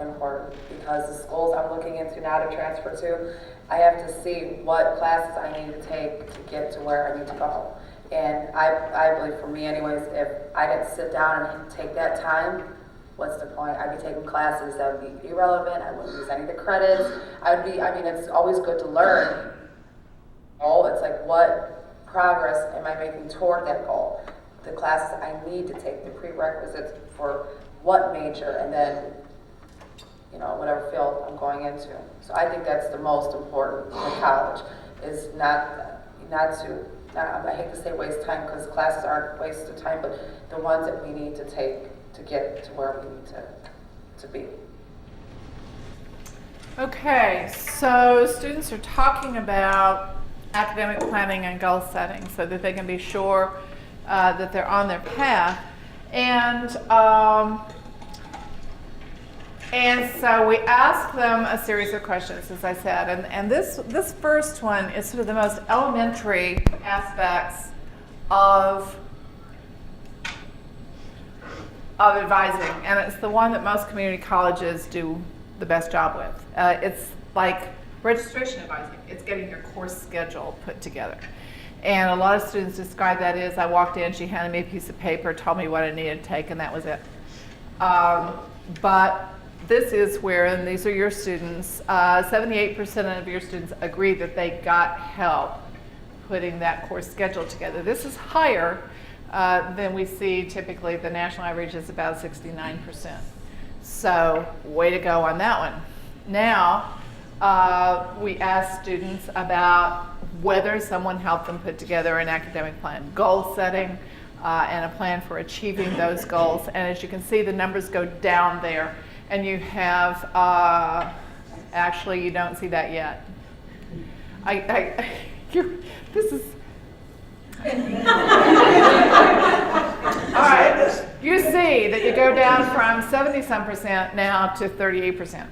important, because the schools I'm looking into now to transfer to, I have to see what classes I need to take to get to where I need to go. And I believe, for me anyways, if I didn't sit down and take that time, what's the point? I'd be taking classes that would be irrelevant. I wouldn't use any of the credits. It's always good to learn. It's like, what progress am I making toward that goal? The classes I need to take, the prerequisites for what major, and then, you know, whatever field I'm going into. So I think that's the most important in college, is not to I hate to say waste time because classes aren't a waste of time, but the ones that we need to take to get to where we need to be.
Okay, so students are talking about academic planning and goal setting so that they can be sure that they're on their path. And so we ask them a series of questions, as I said, and this first one is sort of the most elementary aspects of advising, and it's the one that most community colleges do the best job with. It's like registration advising. It's getting your course schedule put together. And a lot of students describe that as, I walked in, she handed me a piece of paper, told me what I needed to take, and that was it. But this is where, and these are your students, 78% of your students agree that they got help putting that course schedule together. This is higher than we see typically. The national average is about 69%. So way to go on that one. Now, we ask students about whether someone helped them put together an academic plan, goal setting, and a plan for achieving those goals. And as you can see, the numbers go down there. And you have, actually, you don't see that yet. This is. All right, you see that you go down from 70-some% now to 38%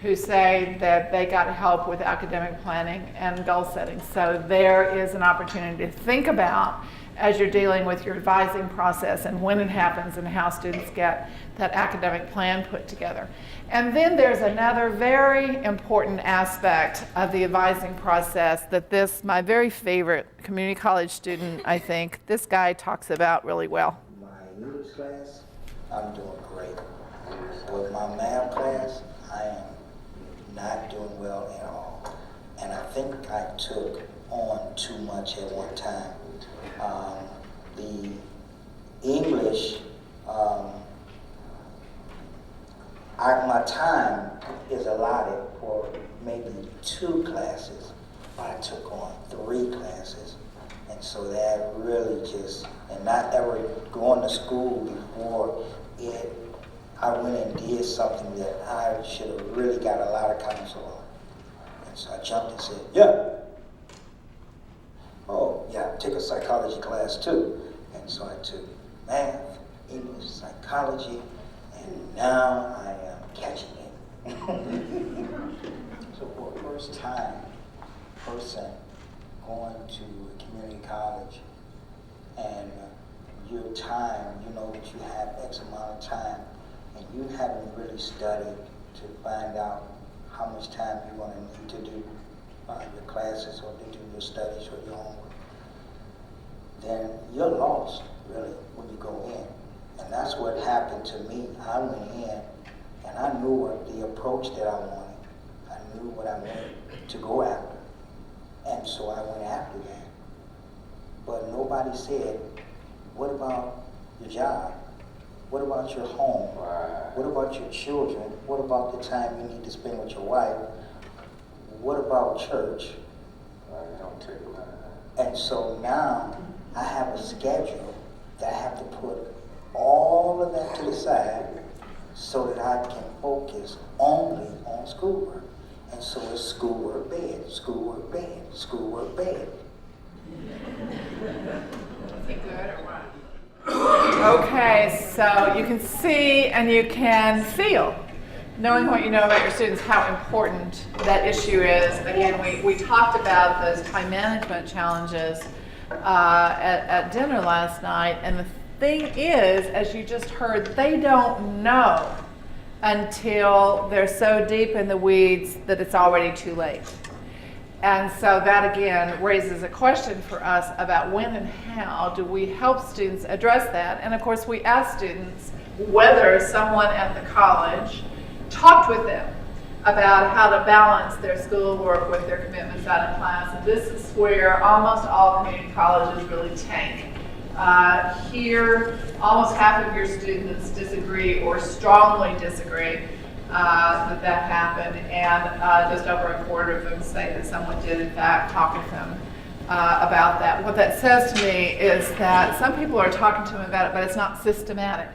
who say that they got help with academic planning and goal setting. So there is an opportunity to think about as you're dealing with your advising process and when it happens and how students get that academic plan put together. And then there's another very important aspect of the advising process that this, my very favorite community college student, I think, this guy talks about really well.
My English class, I'm doing great. With my math class, I am not doing well at all. And I think I took on too much at one time. The English, my time is allotted for maybe 2 classes, but I took on 3 classes. And so that really just, and not ever going to school before it, I went and did something that I should have really got a lot of counsel on. And so I jumped and said, yeah. Oh, yeah, I took a psychology class too. And so I took math, English, psychology, and now I am catching it. So for a first time person going to a community college and your time, you know that you have X amount of time, and you haven't really studied to find out how much time you're going to need to do your classes or to do your studies or your homework, then you're lost, really, when you go in. And that's what happened to me. I went in, and I knew what the approach that I wanted. I knew what I wanted to go after. And so I went after that. But nobody said, what about your job? What about your home? What about your children? What about the time you need to spend with your wife? What about church? And so now I have a schedule that I have to put all of that to the side so that I can focus only on schoolwork. And so it's schoolwork, bed, schoolwork, bed, schoolwork, bed.
Okay, so you can see and you can feel, knowing what you know about your students, how important that issue is. Again, we talked about those time management challenges at dinner last night, and the thing is, as you just heard, they don't know until they're so deep in the weeds that it's already too late. And so that again raises a question for us about when and how do we help students address that. And of course we ask students whether someone at the college talked with them about how to balance their schoolwork with their commitments out of class. And this is where almost all community colleges really tank. Here, almost half of your students disagree or strongly disagree that happened, and just over a quarter of them say that someone did in fact talk with them about that. What that says to me is that some people are talking to me about it, but it's not systematic.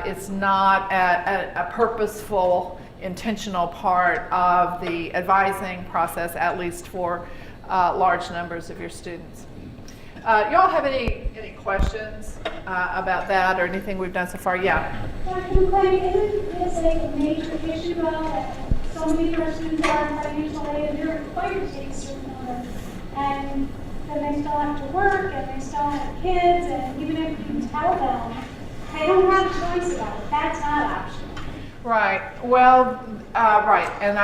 It's not a purposeful, intentional part of the advising process, at least for large numbers of your students. Y'all have any questions about that or anything we've done so far? Yeah.
Dr. McClain, isn't this a major issue though, that so many of our students are in financial aid and they're required to take a certain number, and then they still have to work and they still have kids, and even if you tell them, they don't have a choice about it. That's not optional.
Right. Well, right. And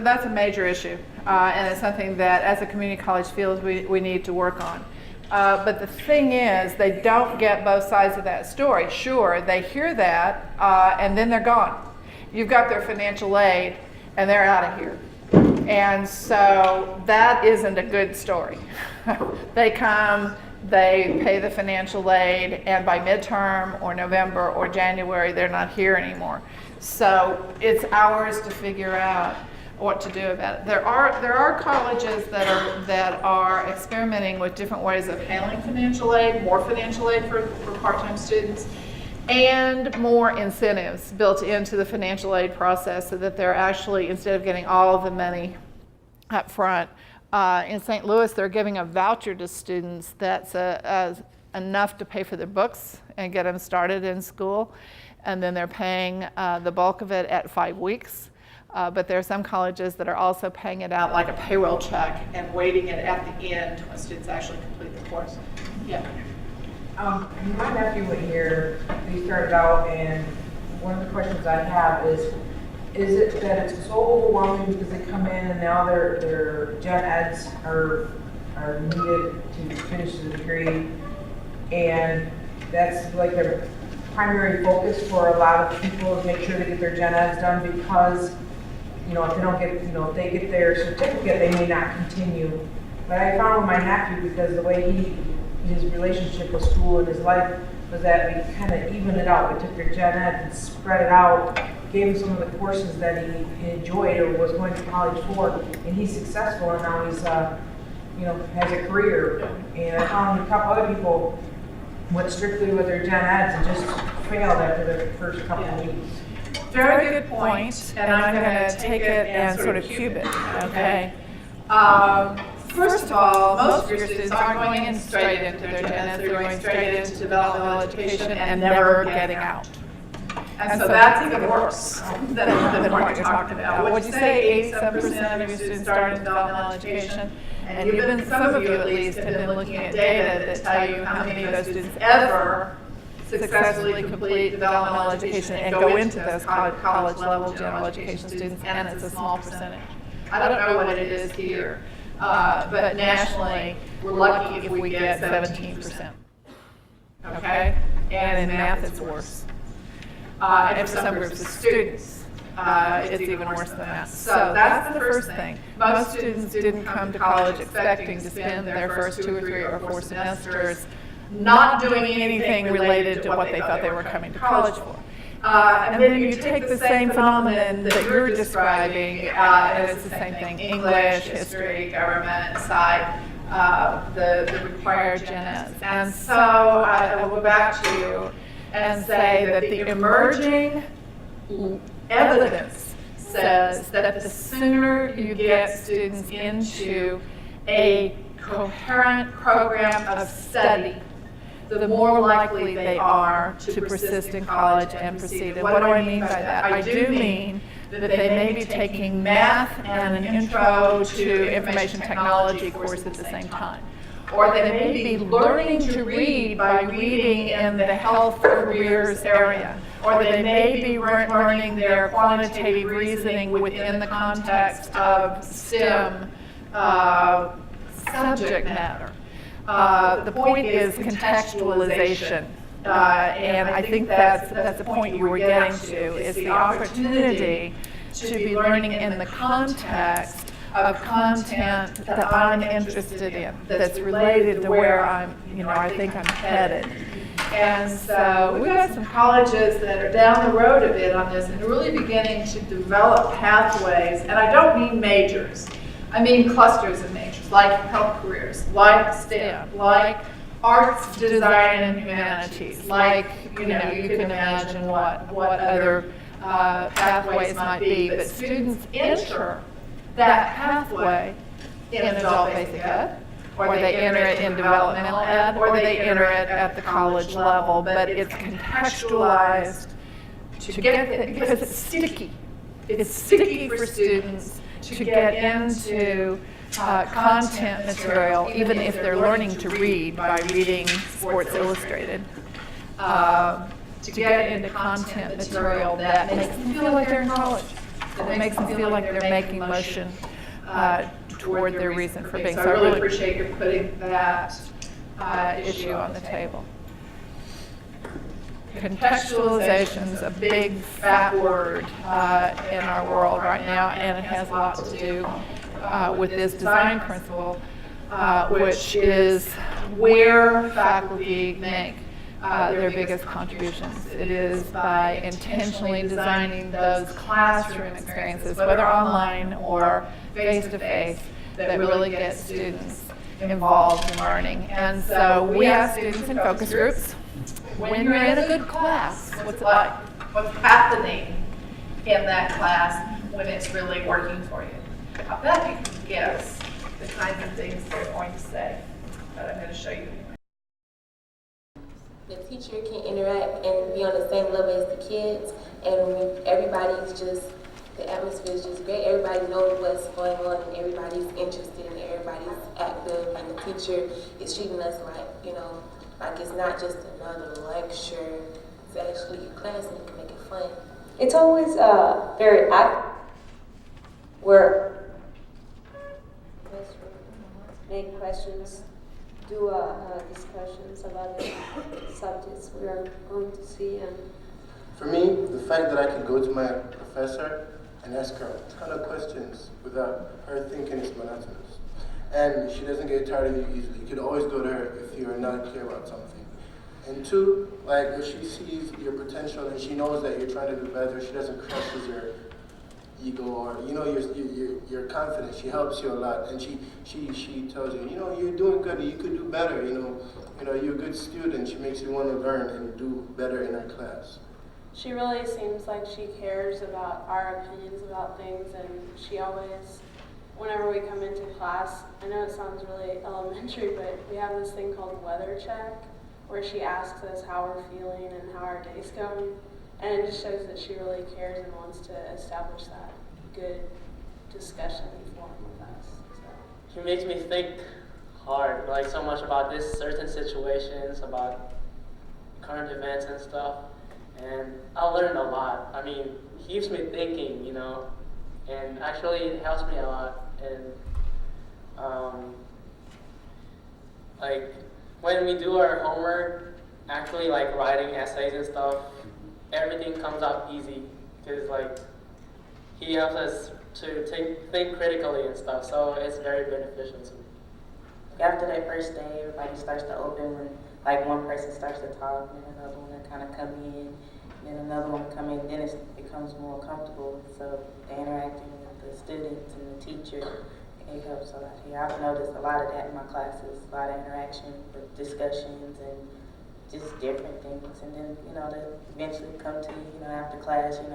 that's a major issue. And it's something that as a community college feels we need to work on. But the thing is, they don't get both sides of that story. Sure, they hear that, and then they're gone. You've got their financial aid, and they're out of here. And so that isn't a good story. They come, they pay the financial aid, and by midterm or November or January, they're not here anymore. So it's ours to figure out what to do about it. There are colleges that are experimenting with different ways of handling financial aid, more financial aid for part-time students, and more incentives built into the financial aid process so that they're actually, instead of getting all of the money up front, in St. Louis, they're giving a voucher to students that's enough to pay for their books and get them started in school, and then they're paying the bulk of it at 5 weeks. But there are some colleges that are also paying it out like a payroll check and waiting it at the end when students actually complete the course. Yeah.
My nephew went here, he started out, and one of the questions I have is it that it's so overwhelming because they come in and now their gen eds are needed to finish the degree, and that's like their primary focus for a lot of people to make sure they get their gen eds done, because if they don't get, if they get their certificate, they may not continue. But I found with my nephew, because the way his relationship with school and his life was that we kind of evened it out. We took their gen ed and spread it out, gave him some of the courses that he enjoyed or was going to college for, and he's successful, and now he's, has a career. And I found a couple other people went strictly with their gen eds and just failed after the first couple of weeks.
Very good point, and I'm going to take it and sort of cube it, okay? First of all, most of your students aren't going in straight into their gen eds, they're going straight into developmental education and never getting out. And so that's even worse than what you're talking about. Would you say 87% of your students start in developmental education? And some of you at least have been looking at data that tell you how many of those students ever successfully complete developmental education and go into those college level general education students, and it's a small percentage. I don't know what it is here, but nationally, we're lucky if we get 17%. Okay? And in math, it's worse. And for some groups of students, it's even worse than that. So that's the first thing. Most students didn't come to college expecting to spend their first 2 or 3 or 4 semesters not doing anything related to what they thought they were coming to college for. And then you take the same phenomenon that you're describing, and it's the same thing: English, history, government, side, the required gen eds. And so I will go back to you and say that the emerging evidence says that the sooner you get students into a coherent program of study, the more likely they are to persist in college and proceed. And what do I mean by that? I do mean that they may be taking math and an intro to information technology course at the same time. Or they may be learning to read by reading in the health careers area. Or they may be learning their quantitative reasoning within the context of STEM subject matter. The point is contextualization, and I think that's the point you were getting to, is the opportunity to be learning in the context of content that I'm interested in, that's related to where I think I'm headed. And so we've got some colleges that are down the road a bit on this and really beginning to develop pathways, and I don't mean majors, I mean clusters of majors. like health careers, like STEM, like arts, design, and humanities, like, you can imagine what other pathways might be, but students enter that pathway in adult basic ed, or they enter it in developmental ed, or they enter it at the college level, but it's contextualized to get it, because it's sticky. It's sticky for students to get into content material, even if they're learning to read by reading Sports Illustrated, to get into content material that makes them feel like they're in college, that makes them feel like they're making motion toward their reason for being. So I really appreciate you putting that issue on the table. Contextualization's a big fat word in our world right now, and it has a lot to do with this design principle, which is where faculty make their biggest contributions. It is by intentionally designing those classroom experiences, whether online or face-to-face, that really get students involved in learning. And so we ask students in focus groups, when you're in a good class, what's it like? What's happening in that class when it's really working for you? I bet you can guess the kinds of things they're going to say, but I'm going to show you anyway.
The teacher can interact and be on the same level as the kids, and everybody's just, the atmosphere is just great. Everybody knows what's going on, and everybody's interested, and everybody's active, and the teacher is treating us like, like it's not just another lecture. It's actually a class, and you can make it fun.
It's always very active. We're make questions, do discussions about the subjects we are going to see. And
for me, the fact that I could go to my professor and ask her a ton of questions without her thinking it's monotonous. And she doesn't get tired of you easily. You could always go to her if you're not clear about something. And two, like if she sees your potential and she knows that you're trying to do better, she doesn't crush your ego or your confidence. She helps you a lot, and she tells you, you're doing good. You could do better. You're a good student. She makes you want to learn and do better in her class.
She really seems like she cares about our opinions about things, and she always, whenever we come into class, I know it sounds really elementary, but we have this thing called weather check, where she asks us how we're feeling and how our day's going. And it just shows that she really cares and wants to establish that good discussion forum with us. So.
She makes me think hard, like so much about this certain situations, about current events and stuff. And I learned a lot. I mean, it keeps me thinking, and actually it helps me a lot. And like when we do our homework, actually like writing essays and stuff, everything comes out easy because like he helps us to think critically and stuff, so it's very beneficial to me.
After that first day, everybody starts to open when like one person starts to talk, and then another one kind of come in, and then another one come in, then it becomes more comfortable. So the interacting with the students and the teacher, it helps a lot here. I've noticed a lot of that in my classes, a lot of interaction with discussions and just different things, and then they eventually come to you, after class, if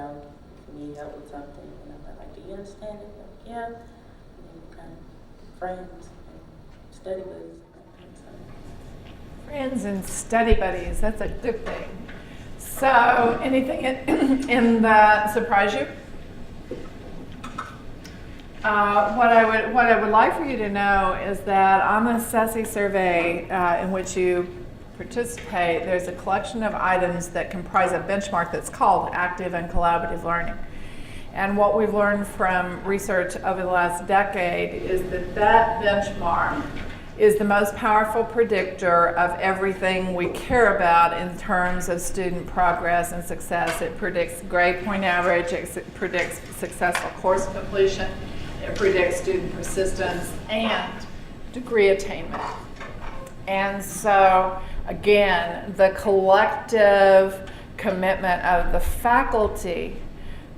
you need help with something, they're like, do you understand it? Like, yeah. And then kind of friends and study buddies.
Friends and study buddies, that's a good thing. So, anything in that surprise you? What I would like for you to know is that on the SESI survey in which you participate, there's a collection of items that comprise a benchmark that's called active and collaborative learning. And what we've learned from research over the last decade is that benchmark is the most powerful predictor of everything we care about in terms of student progress and success. It predicts grade point average, it predicts successful course completion, it predicts student persistence and degree attainment. And so, again, the collective commitment of the faculty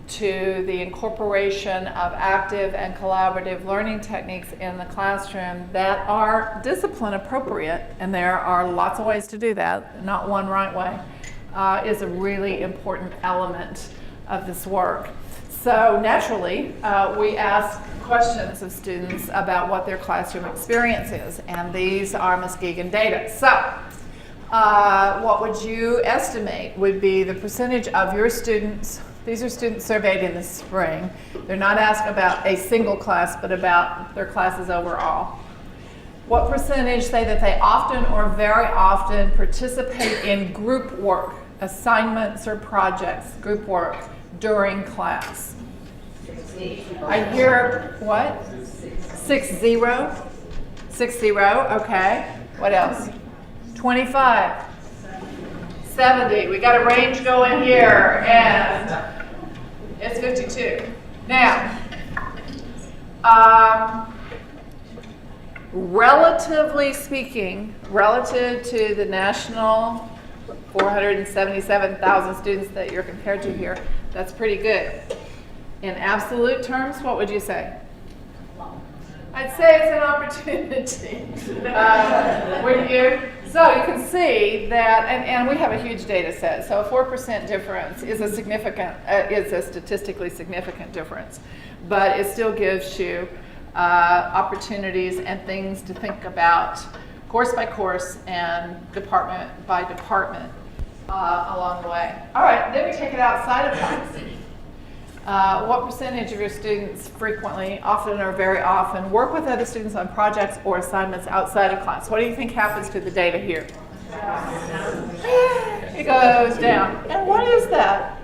to the incorporation of active and collaborative learning techniques in the classroom that are discipline appropriate, and there are lots of ways to do that, not one right way, is a really important element of this work. So naturally, we ask questions of students about what their classroom experience is, and these are Muskegon data. So what would you estimate would be the percentage of your students? These are students surveyed in the spring. They're not asked about a single class, but about their classes overall. What percentage say that they often or very often participate in group work, assignments or projects, group work during class? I hear what? 60? 60, okay. What else? 25. 70. We got a range going here, and it's 52. Now, relatively speaking, relative to the national 477,000 students that you're compared to here, that's pretty good. In absolute terms, what would you say? I'd say it's an opportunity. Wouldn't you? So you can see that, and we have a huge data set, so a 4% difference is a significant, is a statistically significant difference, but it still gives you opportunities and things to think about course by course and department by department along the way. All right, then we take it outside of class. What percentage of your students frequently, often or very often, work with other students on projects or assignments outside of class? What do you think happens to the data here? It goes down. And what is that?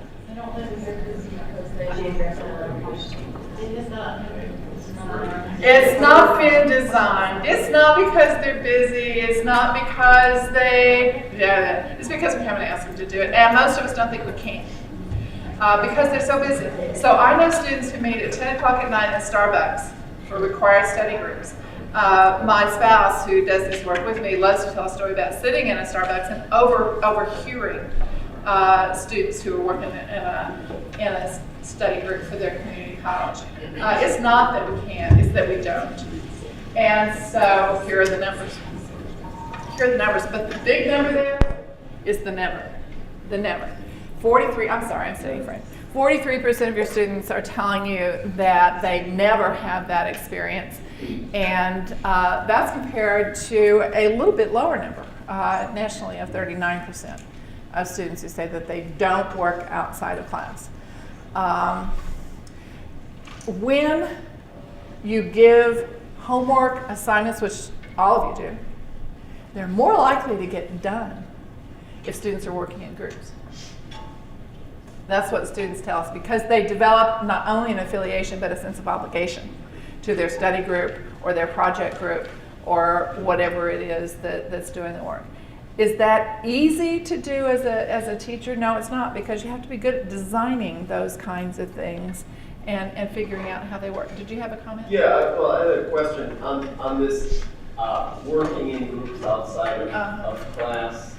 It's not been designed. It's not because they're busy. It's not because it's because we haven't asked them to do it. And most of us don't think we can. Because they're so busy. So I know students who meet at 10 o'clock at night in Starbucks for required study groups. My spouse, who does this work with me, loves to tell a story about sitting in a Starbucks and overhearing students who are working in a study group for their community college. It's not that we can't, it's that we don't. And so here are the numbers. Here are the numbers, but the big number there is the never. The never. 43% of your students are telling you that they never have that experience. And that's compared to a little bit lower number, nationally, of 39% of students who say that they don't work outside of class. When you give homework assignments, which all of you do, they're more likely to get done if students are working in groups. That's what students tell us, because they develop not only an affiliation but a sense of obligation to their study group or their project group or whatever it is that's doing the work. Is that easy to do as a teacher? No, it's not, because you have to be good at designing those kinds of things and figuring out how they work. Did you have a comment?
Yeah, well, I had a question on this working in groups outside of class.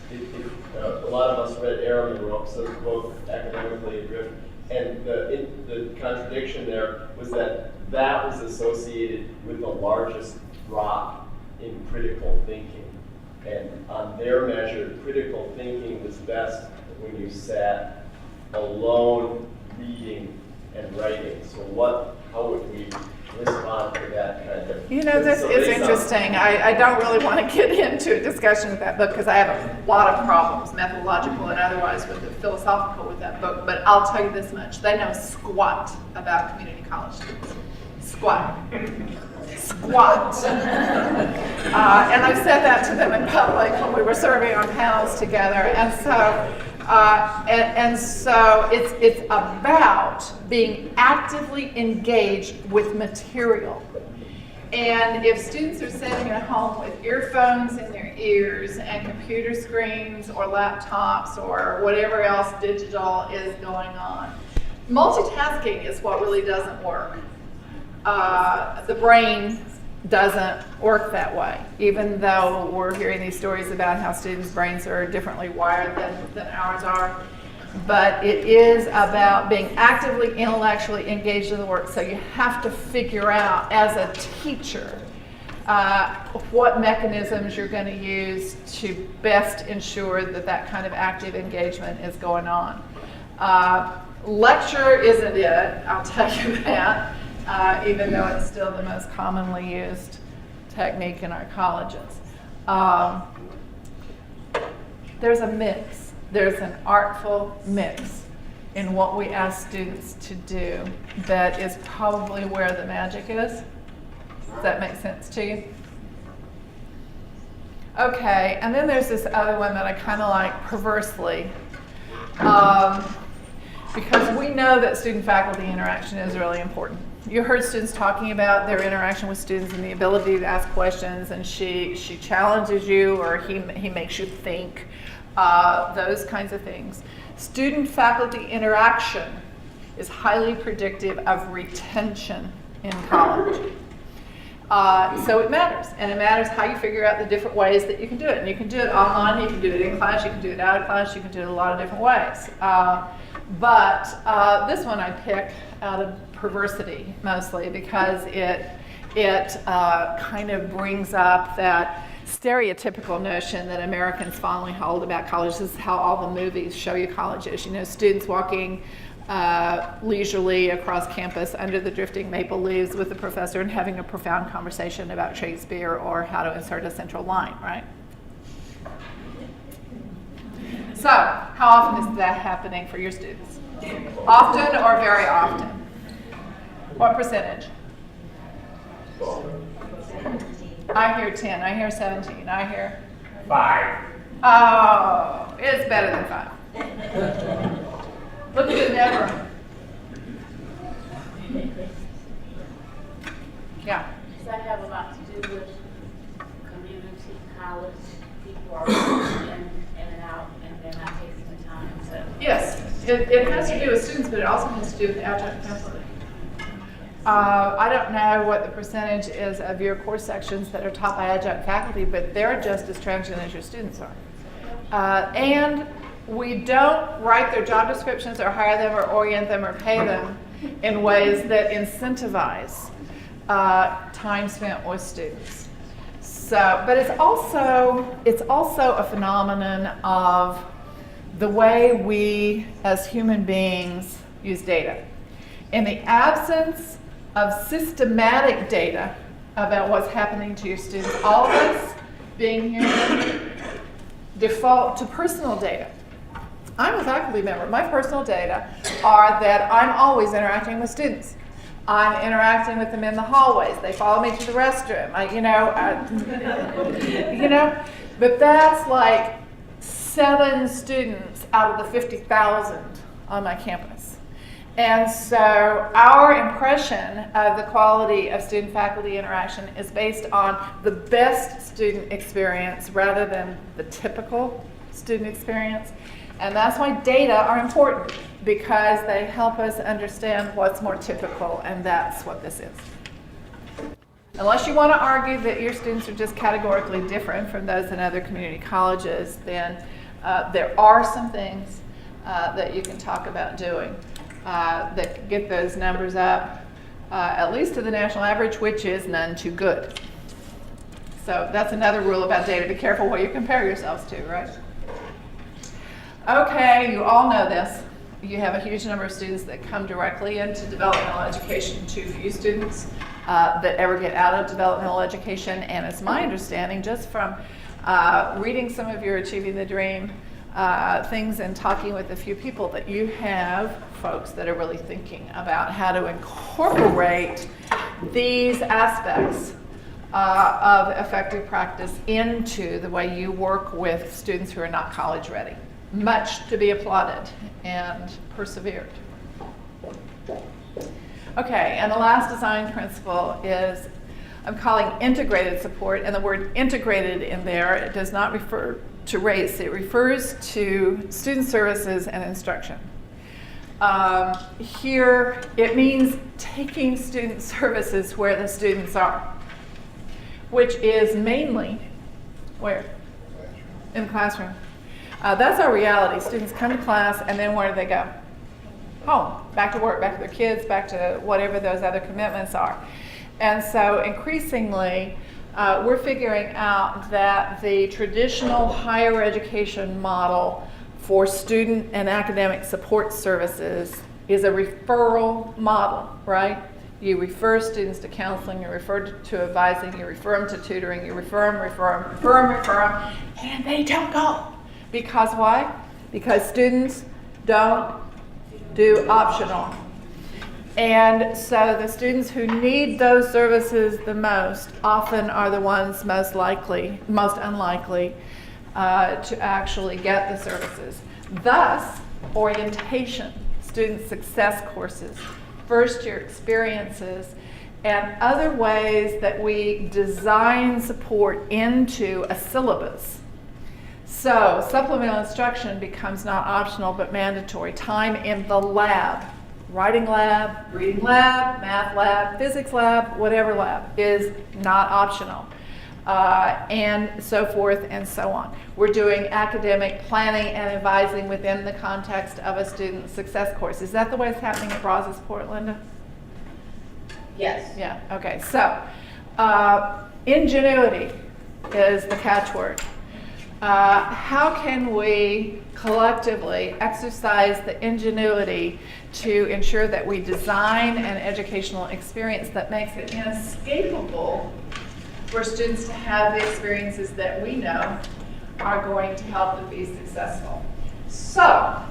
A lot of us read Aaron and Rope, so it's both academically driven. And the contradiction there was that was associated with the largest drop in critical thinking. And on their measure, critical thinking was best when you sat alone reading and writing. So how would we respond to that kind of?
You know, this is interesting. I don't really want to get into a discussion of that book because I have a lot of problems, methodological and otherwise, with the philosophical with that book. But I'll tell you this much: they know squat about community college students. Squat. And I've said that to them in public when we were serving on panels together. And so it's about being actively engaged with material. And if students are sitting at home with earphones in their ears and computer screens or laptops or whatever else digital is going on, multitasking is what really doesn't work. The brain doesn't work that way, even though we're hearing these stories about how students' brains are differently wired than ours are. but it is about being actively intellectually engaged in the work. So you have to figure out as a teacher what mechanisms you're going to use to best ensure that that kind of active engagement is going on. Lecture isn't it, I'll tell you that, even though it's still the most commonly used technique in our colleges. There's a mix. There's an artful mix in what we ask students to do that is probably where the magic is. Does that make sense to you? Okay, and then there's this other one that I kind of like perversely, because we know that student-faculty interaction is really important. You heard students talking about their interaction with students and the ability to ask questions, and she challenges you, or he makes you think, those kinds of things. Student-faculty interaction is highly predictive of retention in college. So it matters, and it matters how you figure out the different ways that you can do it. And you can do it online, you can do it in class, you can do it out of class, you can do it a lot of different ways. But this one I pick out of perversity mostly because it kind of brings up that stereotypical notion that Americans fondly hold about college. This is how all the movies show you colleges. You know, students walking leisurely across campus under the drifting maple leaves with the professor and having a profound conversation about Shakespeare or how to insert a central line, right? So, how often is that happening for your students? Often or very often? What percentage? I hear 10, I hear 17, I hear
5.
Oh, it's better than 5. Look at the never. Yeah.
Does that have a lot to do with community college? People are in and out, and they're not taking the time to...
Yes, it has to do with students, but it also has to do with adjunct faculty. I don't know what the percentage is of your course sections that are taught by adjunct faculty, but they're just as transient as your students are. And we don't write their job descriptions or hire them or orient them or pay them in ways that incentivize time spent with students. So, but it's also a phenomenon of the way we as human beings use data. In the absence of systematic data about what's happening to your students, all of us, being human, default to personal data. I'm a faculty member. My personal data are that I'm always interacting with students. I'm interacting with them in the hallways. They follow me to the restroom. But that's like 7 students out of the 50,000 on my campus. And so our impression of the quality of student-faculty interaction is based on the best student experience rather than the typical student experience. And that's why data are important, because they help us understand what's more typical, and that's what this is. Unless you want to argue that your students are just categorically different from those in other community colleges, then there are some things that you can talk about doing that get those numbers up, at least to the national average, which is none too good. So that's another rule about data. Be careful what you compare yourselves to, right? Okay, you all know this. You have a huge number of students that come directly into developmental education. Too few students that ever get out of developmental education. And it's my understanding, just from reading some of your Achieving the Dream things and talking with a few people, that you have folks that are really thinking about how to incorporate these aspects of effective practice into the way you work with students who are not college ready. Much to be applauded and persevered. Okay, and the last design principle is I'm calling integrated support, and the word integrated in there, it does not refer to race. It refers to student services and instruction. Here, it means taking student services where the students are, which is mainly where? In the classroom. That's our reality. Students come to class, and then where do they go? Home, back to work, back to their kids, back to whatever those other commitments are. And so increasingly, we're figuring out that the traditional higher education model for student and academic support services is a referral model, right? You refer students to counseling, you refer to advising, you refer them to tutoring, you refer them, and they don't go. Because why? Because students don't do optional. And so the students who need those services the most often are the ones most unlikely to actually get the services. Thus, orientation, student success courses, first year experiences, and other ways that we design support into a syllabus. So supplemental instruction becomes not optional but mandatory. Time in the lab, writing lab, reading lab, math lab, physics lab, whatever lab is not optional. And so forth and so on. We're doing academic planning and advising within the context of a student success course. Is that the way it's happening at Brazos-Port, Linda?
Yes.
Yeah, okay. So, ingenuity is the catchword. How can we collectively exercise the ingenuity to ensure that we design an educational experience that makes it inescapable for students to have the experiences that we know are going to help them be successful? So,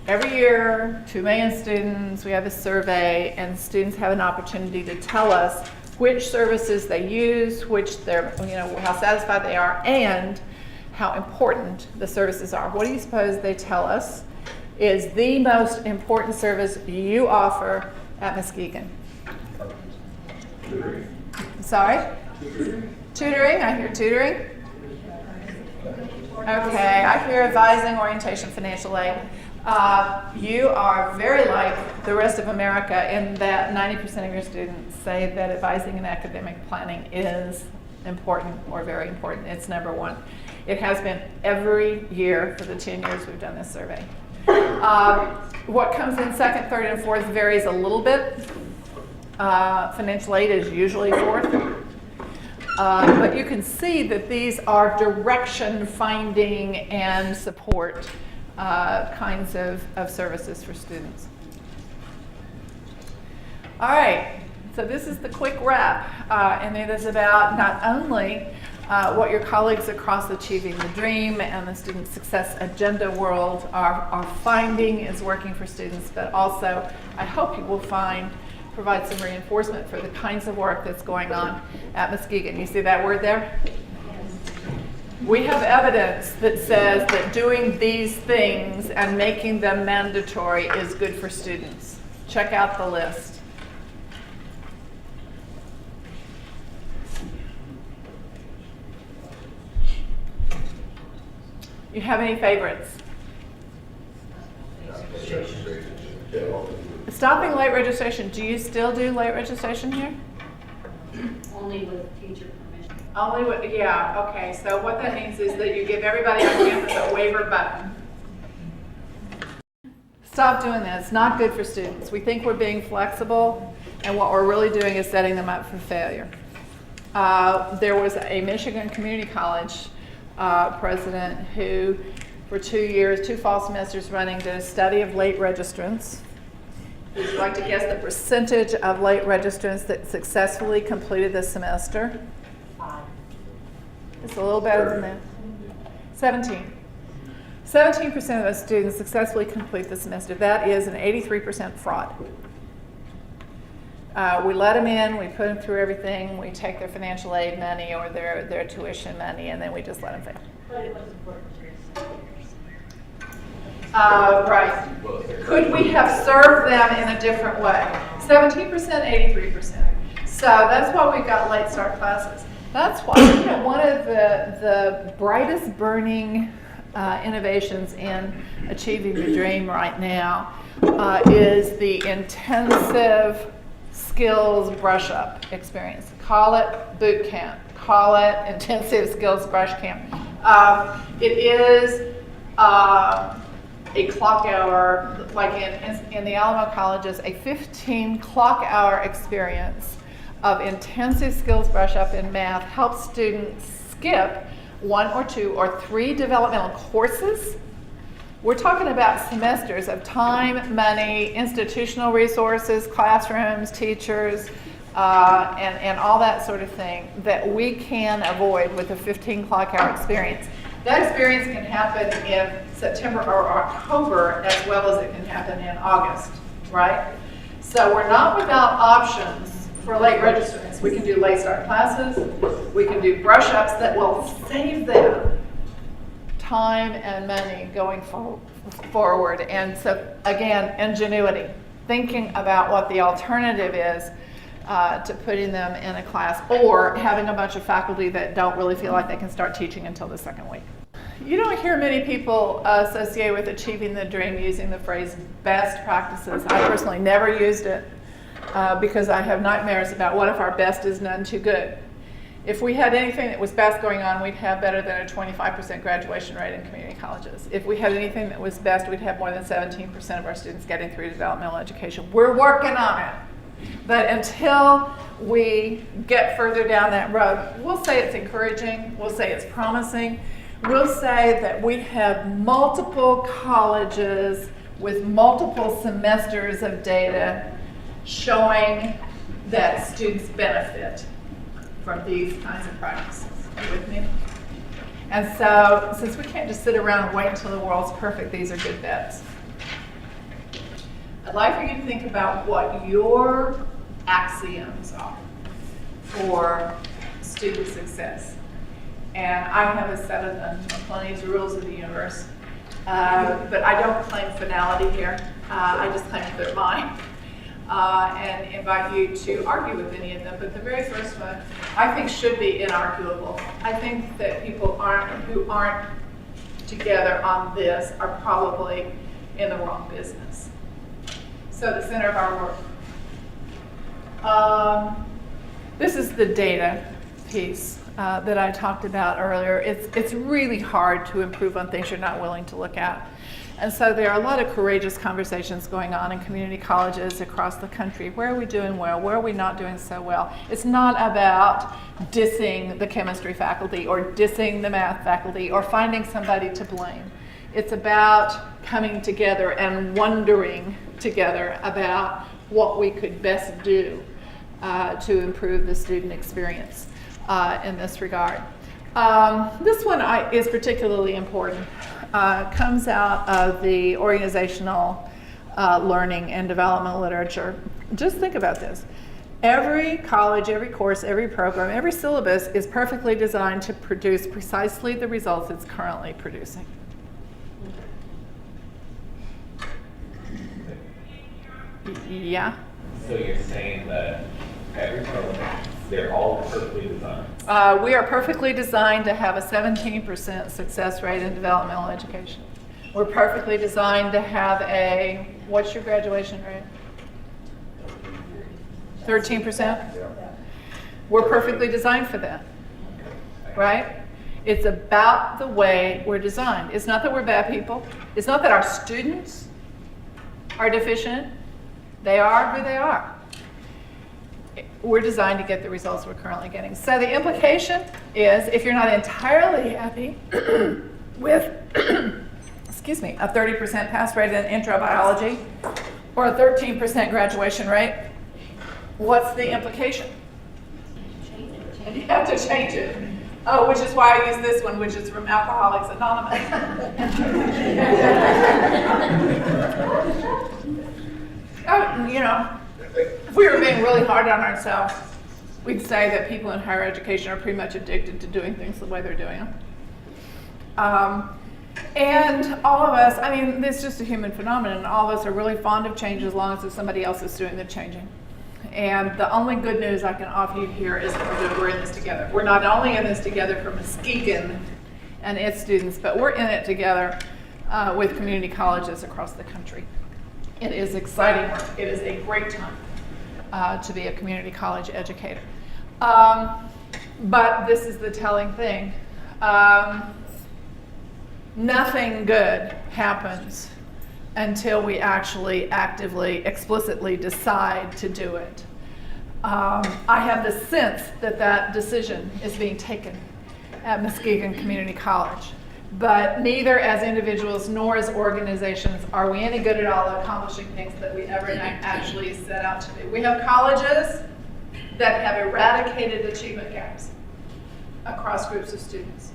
every year, 2 million students, we have a survey, and students have an opportunity to tell us which services they use, which they're, how satisfied they are, and how important the services are. What do you suppose they tell us is the most important service you offer at Muskegon? Sorry? Tutoring. I hear tutoring. Okay, I hear advising, orientation, financial aid. You are very like the rest of America in that 90% of your students say that advising and academic planning is important or very important. It's number one. It has been every year for the 10 years we've done this survey. What comes in second, third, and fourth varies a little bit. Financial aid is usually fourth. But you can see that these are direction finding and support kinds of services for students. All right, so this is the quick wrap, and it is about not only what your colleagues across Achieving the Dream and the Student Success Agenda world are finding is working for students, but also I hope you will provide some reinforcement for the kinds of work that's going on at Muskegon. You see that word there? We have evidence that says that doing these things and making them mandatory is good for students. Check out the list. You have any favorites? Stopping late registration. Do you still do late registration here?
Only with teacher permission.
Only with, yeah, okay. So what that means is that you give everybody on campus a waiver button. Stop doing that. It's not good for students. We think we're being flexible, and what we're really doing is setting them up for failure. There was a Michigan Community College president who, for 2 years, 2 fall semesters running, did a study of late registrants. Would you like to guess the percentage of late registrants that successfully completed this semester?
5.
It's a little better than that. 17. 17% of those students successfully complete the semester. That is an 83% fraud. We let them in, we put them through everything, we take their financial aid money or their tuition money, and then we just let them fail.
But it was important for
Right. Could we have served them in a different way? 17%, 83%. So that's why we've got late start classes. That's why one of the brightest burning innovations in Achieving the Dream right now is the intensive skills brush up experience. Call it boot camp, call it intensive skills brush camp. It is a clock hour, like in the Alamo colleges, a 15 clock hour experience of intensive skills brush up in math helps students skip 1 or 2 or 3 developmental courses. We're talking about semesters of time, money, institutional resources, classrooms, teachers, and all that sort of thing that we can avoid with a 15 clock hour experience. That experience can happen in September or October as well as it can happen in August, right? So we're not without options for late registrants. We can do late start classes. We can do brush ups that will save them time and money going forward. And so again, ingenuity, thinking about what the alternative is to putting them in a class or having a bunch of faculty that don't really feel like they can start teaching until the second week. You don't hear many people associate with achieving the dream using the phrase best practices. I personally never used it because I have nightmares about what if our best is none too good. If we had anything that was best going on, we'd have better than a 25% graduation rate in community colleges. If we had anything that was best, we'd have more than 17% of our students getting through developmental education. We're working on it. But until we get further down that road, we'll say it's encouraging, we'll say it's promising, we'll say that we have multiple colleges with multiple semesters of data showing that students benefit from these kinds of practices. Are you with me? And so, since we can't just sit around and wait until the world's perfect, these are good bets. I'd like for you to think about what your axioms are for student success. And I have a set of them, Plany's rules of the universe. But I don't claim finality here. I just claim they're mine. And invite you to argue with any of them. But the very first one, I think, should be inarguable. I think that people who aren't together on this are probably in the wrong business. So the center of our work. This is the data piece that I talked about earlier. It's really hard to improve on things you're not willing to look at. And so there are a lot of courageous conversations going on in community colleges across the country. Where are we doing well? Where are we not doing so well? It's not about dissing the chemistry faculty or dissing the math faculty or finding somebody to blame. It's about coming together and wondering together about what we could best do to improve the student experience in this regard. This one is particularly important. Comes out of the organizational learning and development literature. Just think about this. Every college, every course, every program, every syllabus is perfectly designed to produce precisely the results it's currently producing. Yeah?
So you're saying that every program, they're all perfectly designed?
We are perfectly designed to have a 17% success rate in developmental education. We're perfectly designed to have a, what's your graduation rate? 13%? We're perfectly designed for that, right? It's about the way we're designed. It's not that we're bad people. It's not that our students are deficient. They are who they are. We're designed to get the results we're currently getting. So the implication is if you're not entirely happy with, excuse me, a 30% pass rate in intro biology or a 13% graduation rate, what's the implication? And you have to change it. Oh, which is why I use this one, which is from Alcoholics Anonymous. Oh, you know, if we were being really hard on ourselves, we'd say that people in higher education are pretty much addicted to doing things the way they're doing them. And all of us, I mean, it's just a human phenomenon. All of us are really fond of change as long as it's somebody else is doing the changing. And the only good news I can offer you here is that we're in this together. We're not only in this together for Muskegon and its students, but we're in it together with community colleges across the country. It is exciting work. It is a great time to be a community college educator. But this is the telling thing. nothing good happens until we actually actively, explicitly decide to do it. I have the sense that that decision is being taken at Muskegon Community College. But neither as individuals nor as organizations are we any good at all accomplishing things that we ever actually set out to do. We have colleges that have eradicated achievement gaps across groups of students.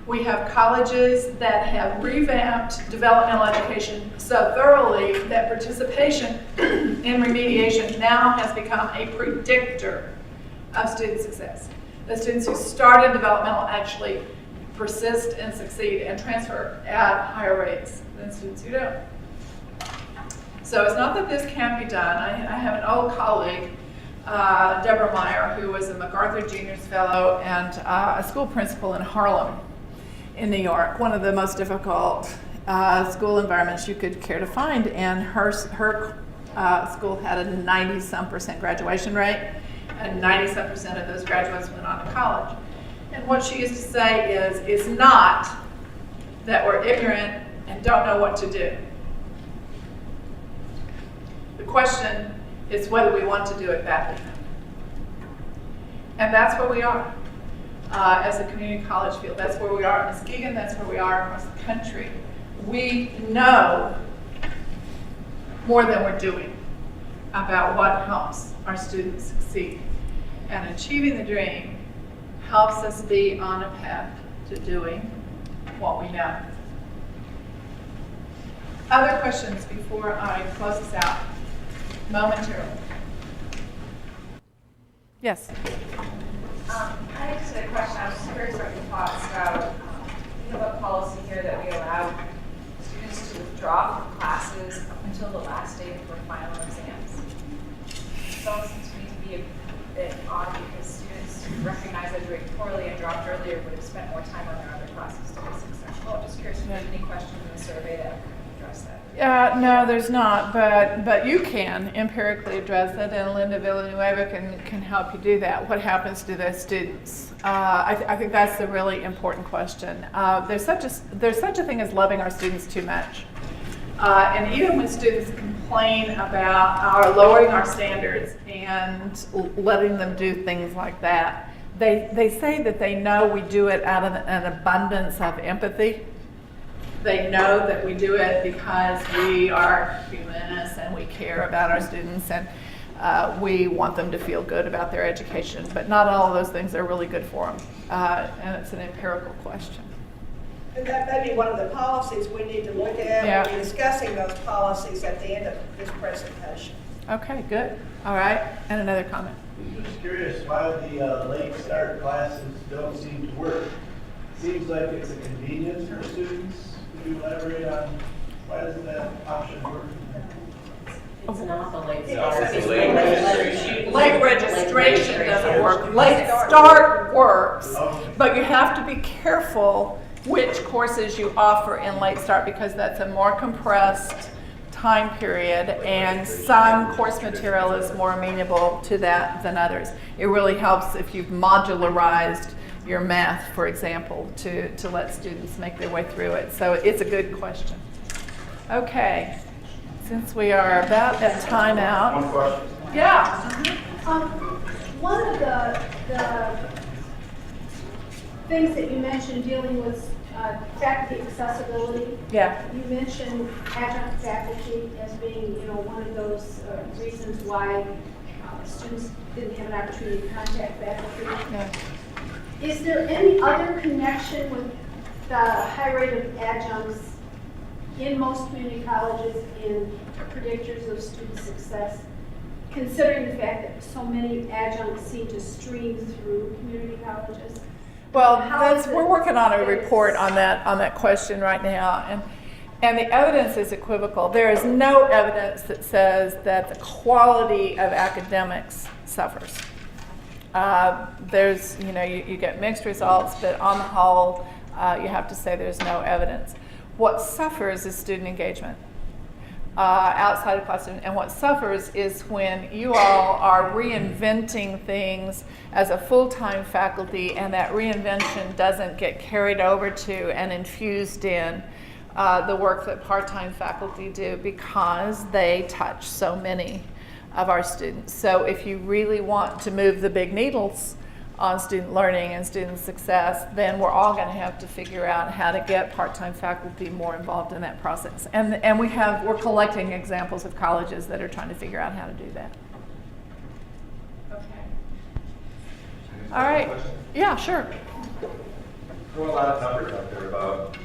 We have colleges that have revamped developmental education so thoroughly that participation in remediation now has become a predictor of student success. The students who start in developmental actually persist and succeed and transfer at higher rates than students who don't. So it's not that this can't be done. I have an old colleague, Deborah Meyer, who was a MacArthur Juniors Fellow and a school principal in Harlem in New York, one of the most difficult school environments you could care to find. And her school had a 90-some% graduation rate, and 90-some% of those graduates went on to college. And what she used to say is, it's not that we're ignorant and don't know what to do. The question is whether we want to do it badly. And that's where we are as a community college field. That's where we are in Muskegon. That's where we are across the country. We know more than we're doing about what helps our students succeed. And achieving the dream helps us be on a path to doing what we know. Other questions before I close this out momentarily? Yes.
I just had a question. I was just curious about your thoughts about, we have a policy here that we allow students to withdraw from classes up until the last day before final exams. It also seems to me to be a bit odd because students who recognize they're doing poorly and dropped earlier would have spent more time on their other classes to be successful. I'm just curious if there's any questions in the survey that address that.
No, there's not, but you can empirically address it, and Linda Villanueva can help you do that. What happens to those students? I think that's a really important question. There's such a thing as loving our students too much. And even when students complain about our lowering our standards and letting them do things like that, they say that they know we do it out of an abundance of empathy. They know that we do it because we are humanists and we care about our students and we want them to feel good about their education. But not all of those things are really good for them. And it's an empirical question.
And that may be one of the policies we need to look at when we're discussing those policies at the end of this presentation.
Okay, good. All right. And another comment.
I'm just curious why the late start classes don't seem to work. Seems like it's a convenience for students. Could you elaborate on why doesn't that option work?
It's not the late
start.
It's
late registration. Late registration doesn't work. Late start works, but you have to be careful which courses you offer in late start because that's a more compressed time period and some course material is more amenable to that than others. It really helps if you've modularized your math, for example, to let students make their way through it. So it's a good question. Okay, since we are about at time out.
One question.
Yeah.
One of the things that you mentioned dealing with faculty accessibility.
Yeah.
You mentioned adjunct faculty as being, one of those reasons why students didn't have an opportunity to contact faculty.
Yeah.
Is there any other connection with the high rate of adjuncts in most community colleges in predictors of student success, considering the fact that so many adjuncts seem to stream through community colleges?
Well, we're working on a report on that question right now, and the evidence is equivocal. There is no evidence that says that the quality of academics suffers. There's, you get mixed results, but on the whole, you have to say there's no evidence. What suffers is student engagement. outside of classroom. And what suffers is when you all are reinventing things as a full-time faculty, and that reinvention doesn't get carried over to and infused in the work that part-time faculty do, because they touch so many of our students. So if you really want to move the big needles on student learning and student success, then we're all going to have to figure out how to get part-time faculty more involved in that process. And we're collecting examples of colleges that are trying to figure out how to do that. Okay. All right. Yeah, sure.
There were a lot of numbers out there about.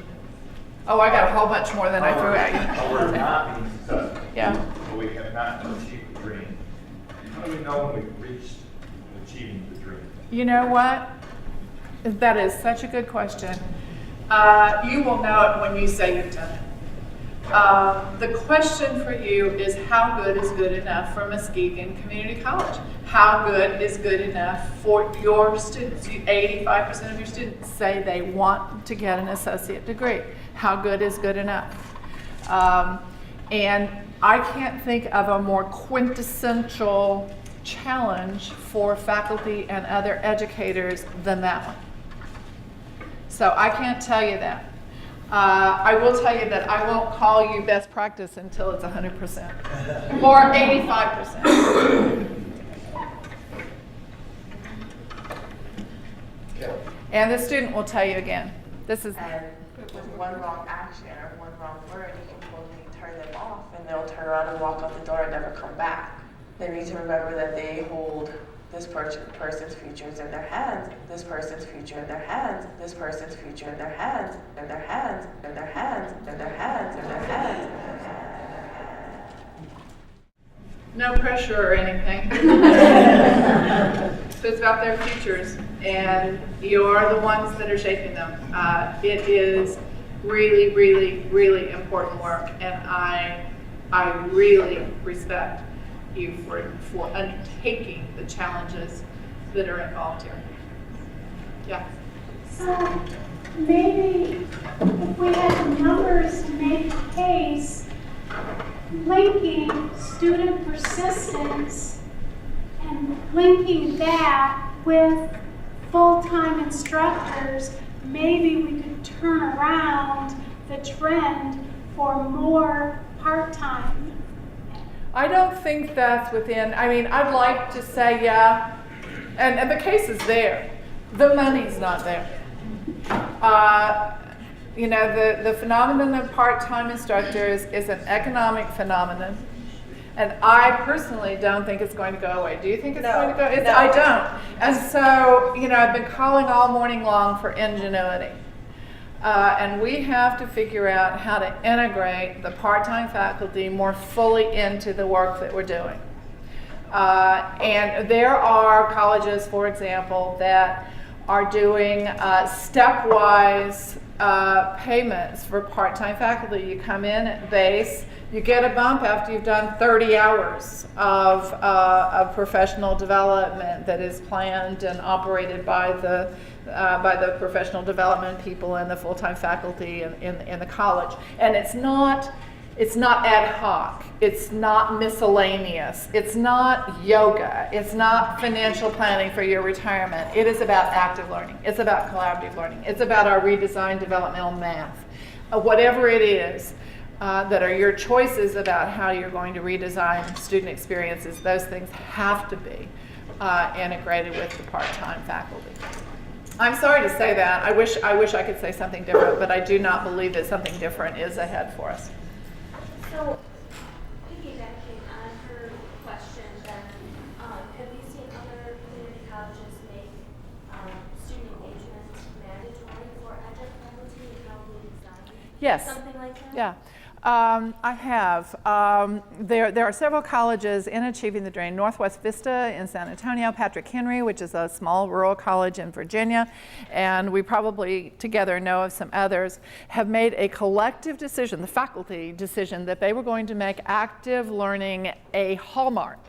Oh, I got a whole bunch more than I threw at you.
How we're not being successful.
Yeah.
But we have not achieved the dream. How do we know when we've reached achieving the dream?
You know what? That is such a good question. You will know it when you say you've done it. The question for you is, how good is good enough for Muskegon Community College? How good is good enough for your students? 85% of your students say they want to get an associate degree. How good is good enough? And I can't think of a more quintessential challenge for faculty and other educators than that one. So I can't tell you that. I will tell you that I won't call you best practice until it's 100% or 85%. And the student will tell you again. This is.
And with one wrong action or one wrong word, you can totally turn them off, and they'll turn around and walk out the door and never come back. They need to remember that they hold this person's futures in their hands, this person's future in their hands, this person's future in their hands, in their hands, in their hands, in their hands, in their hands, in their hands.
No pressure or anything. So it's about their futures, and you are the ones that are shaping them. It is really, really, really important work, and I really respect you for undertaking the challenges that are involved here. Yeah.
So maybe if we had the numbers to make the case, linking student persistence and linking that with full-time instructors, maybe we could turn around the trend for more part-time.
I don't think that's within, I mean, I'd like to say, yeah, and the case is there. The money's not there. You know, the phenomenon of part-time instructors is an economic phenomenon. And I personally don't think it's going to go away. Do you think it's going to go?
No.
I don't. And so, you know, I've been calling all morning long for ingenuity. And we have to figure out how to integrate the part-time faculty more fully into the work that we're doing. And there are colleges, for example, that are doing stepwise payments for part-time faculty. You come in at base, you get a bump after you've done 30 hours of professional development that is planned and operated by the professional development people and the full-time faculty in the college. And it's not ad hoc, it's not miscellaneous, it's not yoga, it's not financial planning for your retirement. It is about active learning, it's about collaborative learning, it's about our redesigned developmental math. Whatever it is that are your choices about how you're going to redesign student experiences, those things have to be integrated with the part-time faculty. I'm sorry to say that. I wish I could say something different, but I do not believe that something different is ahead for us.
So, piggybacking on her question, then, have you seen other community colleges make student engagement mandatory for adjunct faculty and how we design
Yes.
something like that?
Yeah. I have. There are several colleges in Achieving the Dream. Northwest Vista in San Antonio, Patrick Henry, which is a small rural college in Virginia, and we probably together know of some others, have made a collective decision, the faculty decision, that they were going to make active learning a hallmark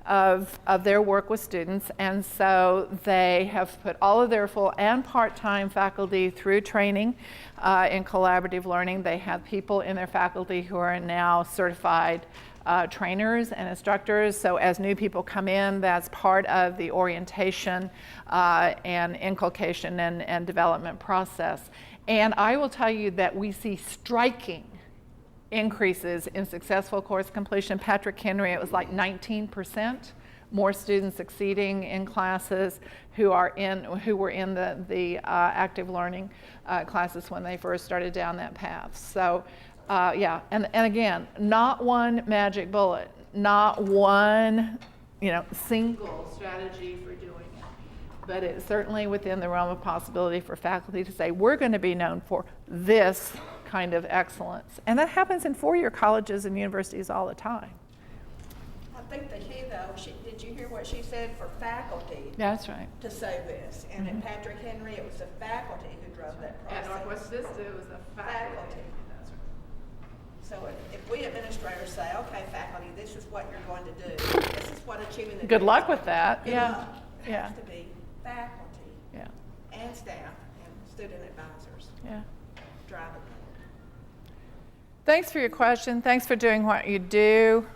of their work with students, and so they have put all of their full and part-time faculty through training in collaborative learning. They have people in their faculty who are now certified trainers and instructors, so as new people come in, that's part of the orientation and inculcation and development process. And I will tell you that we see striking increases in successful course completion. Patrick Henry, it was like 19% more students succeeding in classes who were in the active learning classes when they first started down that path. So yeah, and again, not one magic bullet, not one single strategy for doing it, but it's certainly within the realm of possibility for faculty to say, we're going to be known for this kind of excellence. And that happens in four-year colleges and universities all the time.
I think the key though, did you hear what she said for faculty?
That's right.
To say this, and at Patrick Henry, it was the faculty who drove that process.
At Northwest Vista, it was the faculty. That's right.
So if we administrators say, okay, faculty, this is what you're going to do, this is what achieving the
Good luck with that.
Good
Yeah.
luck. It
Yeah.
has to be faculty
Yeah.
and staff and student advisors
Yeah.
driving.
Thanks for your question. Thanks for doing what you do.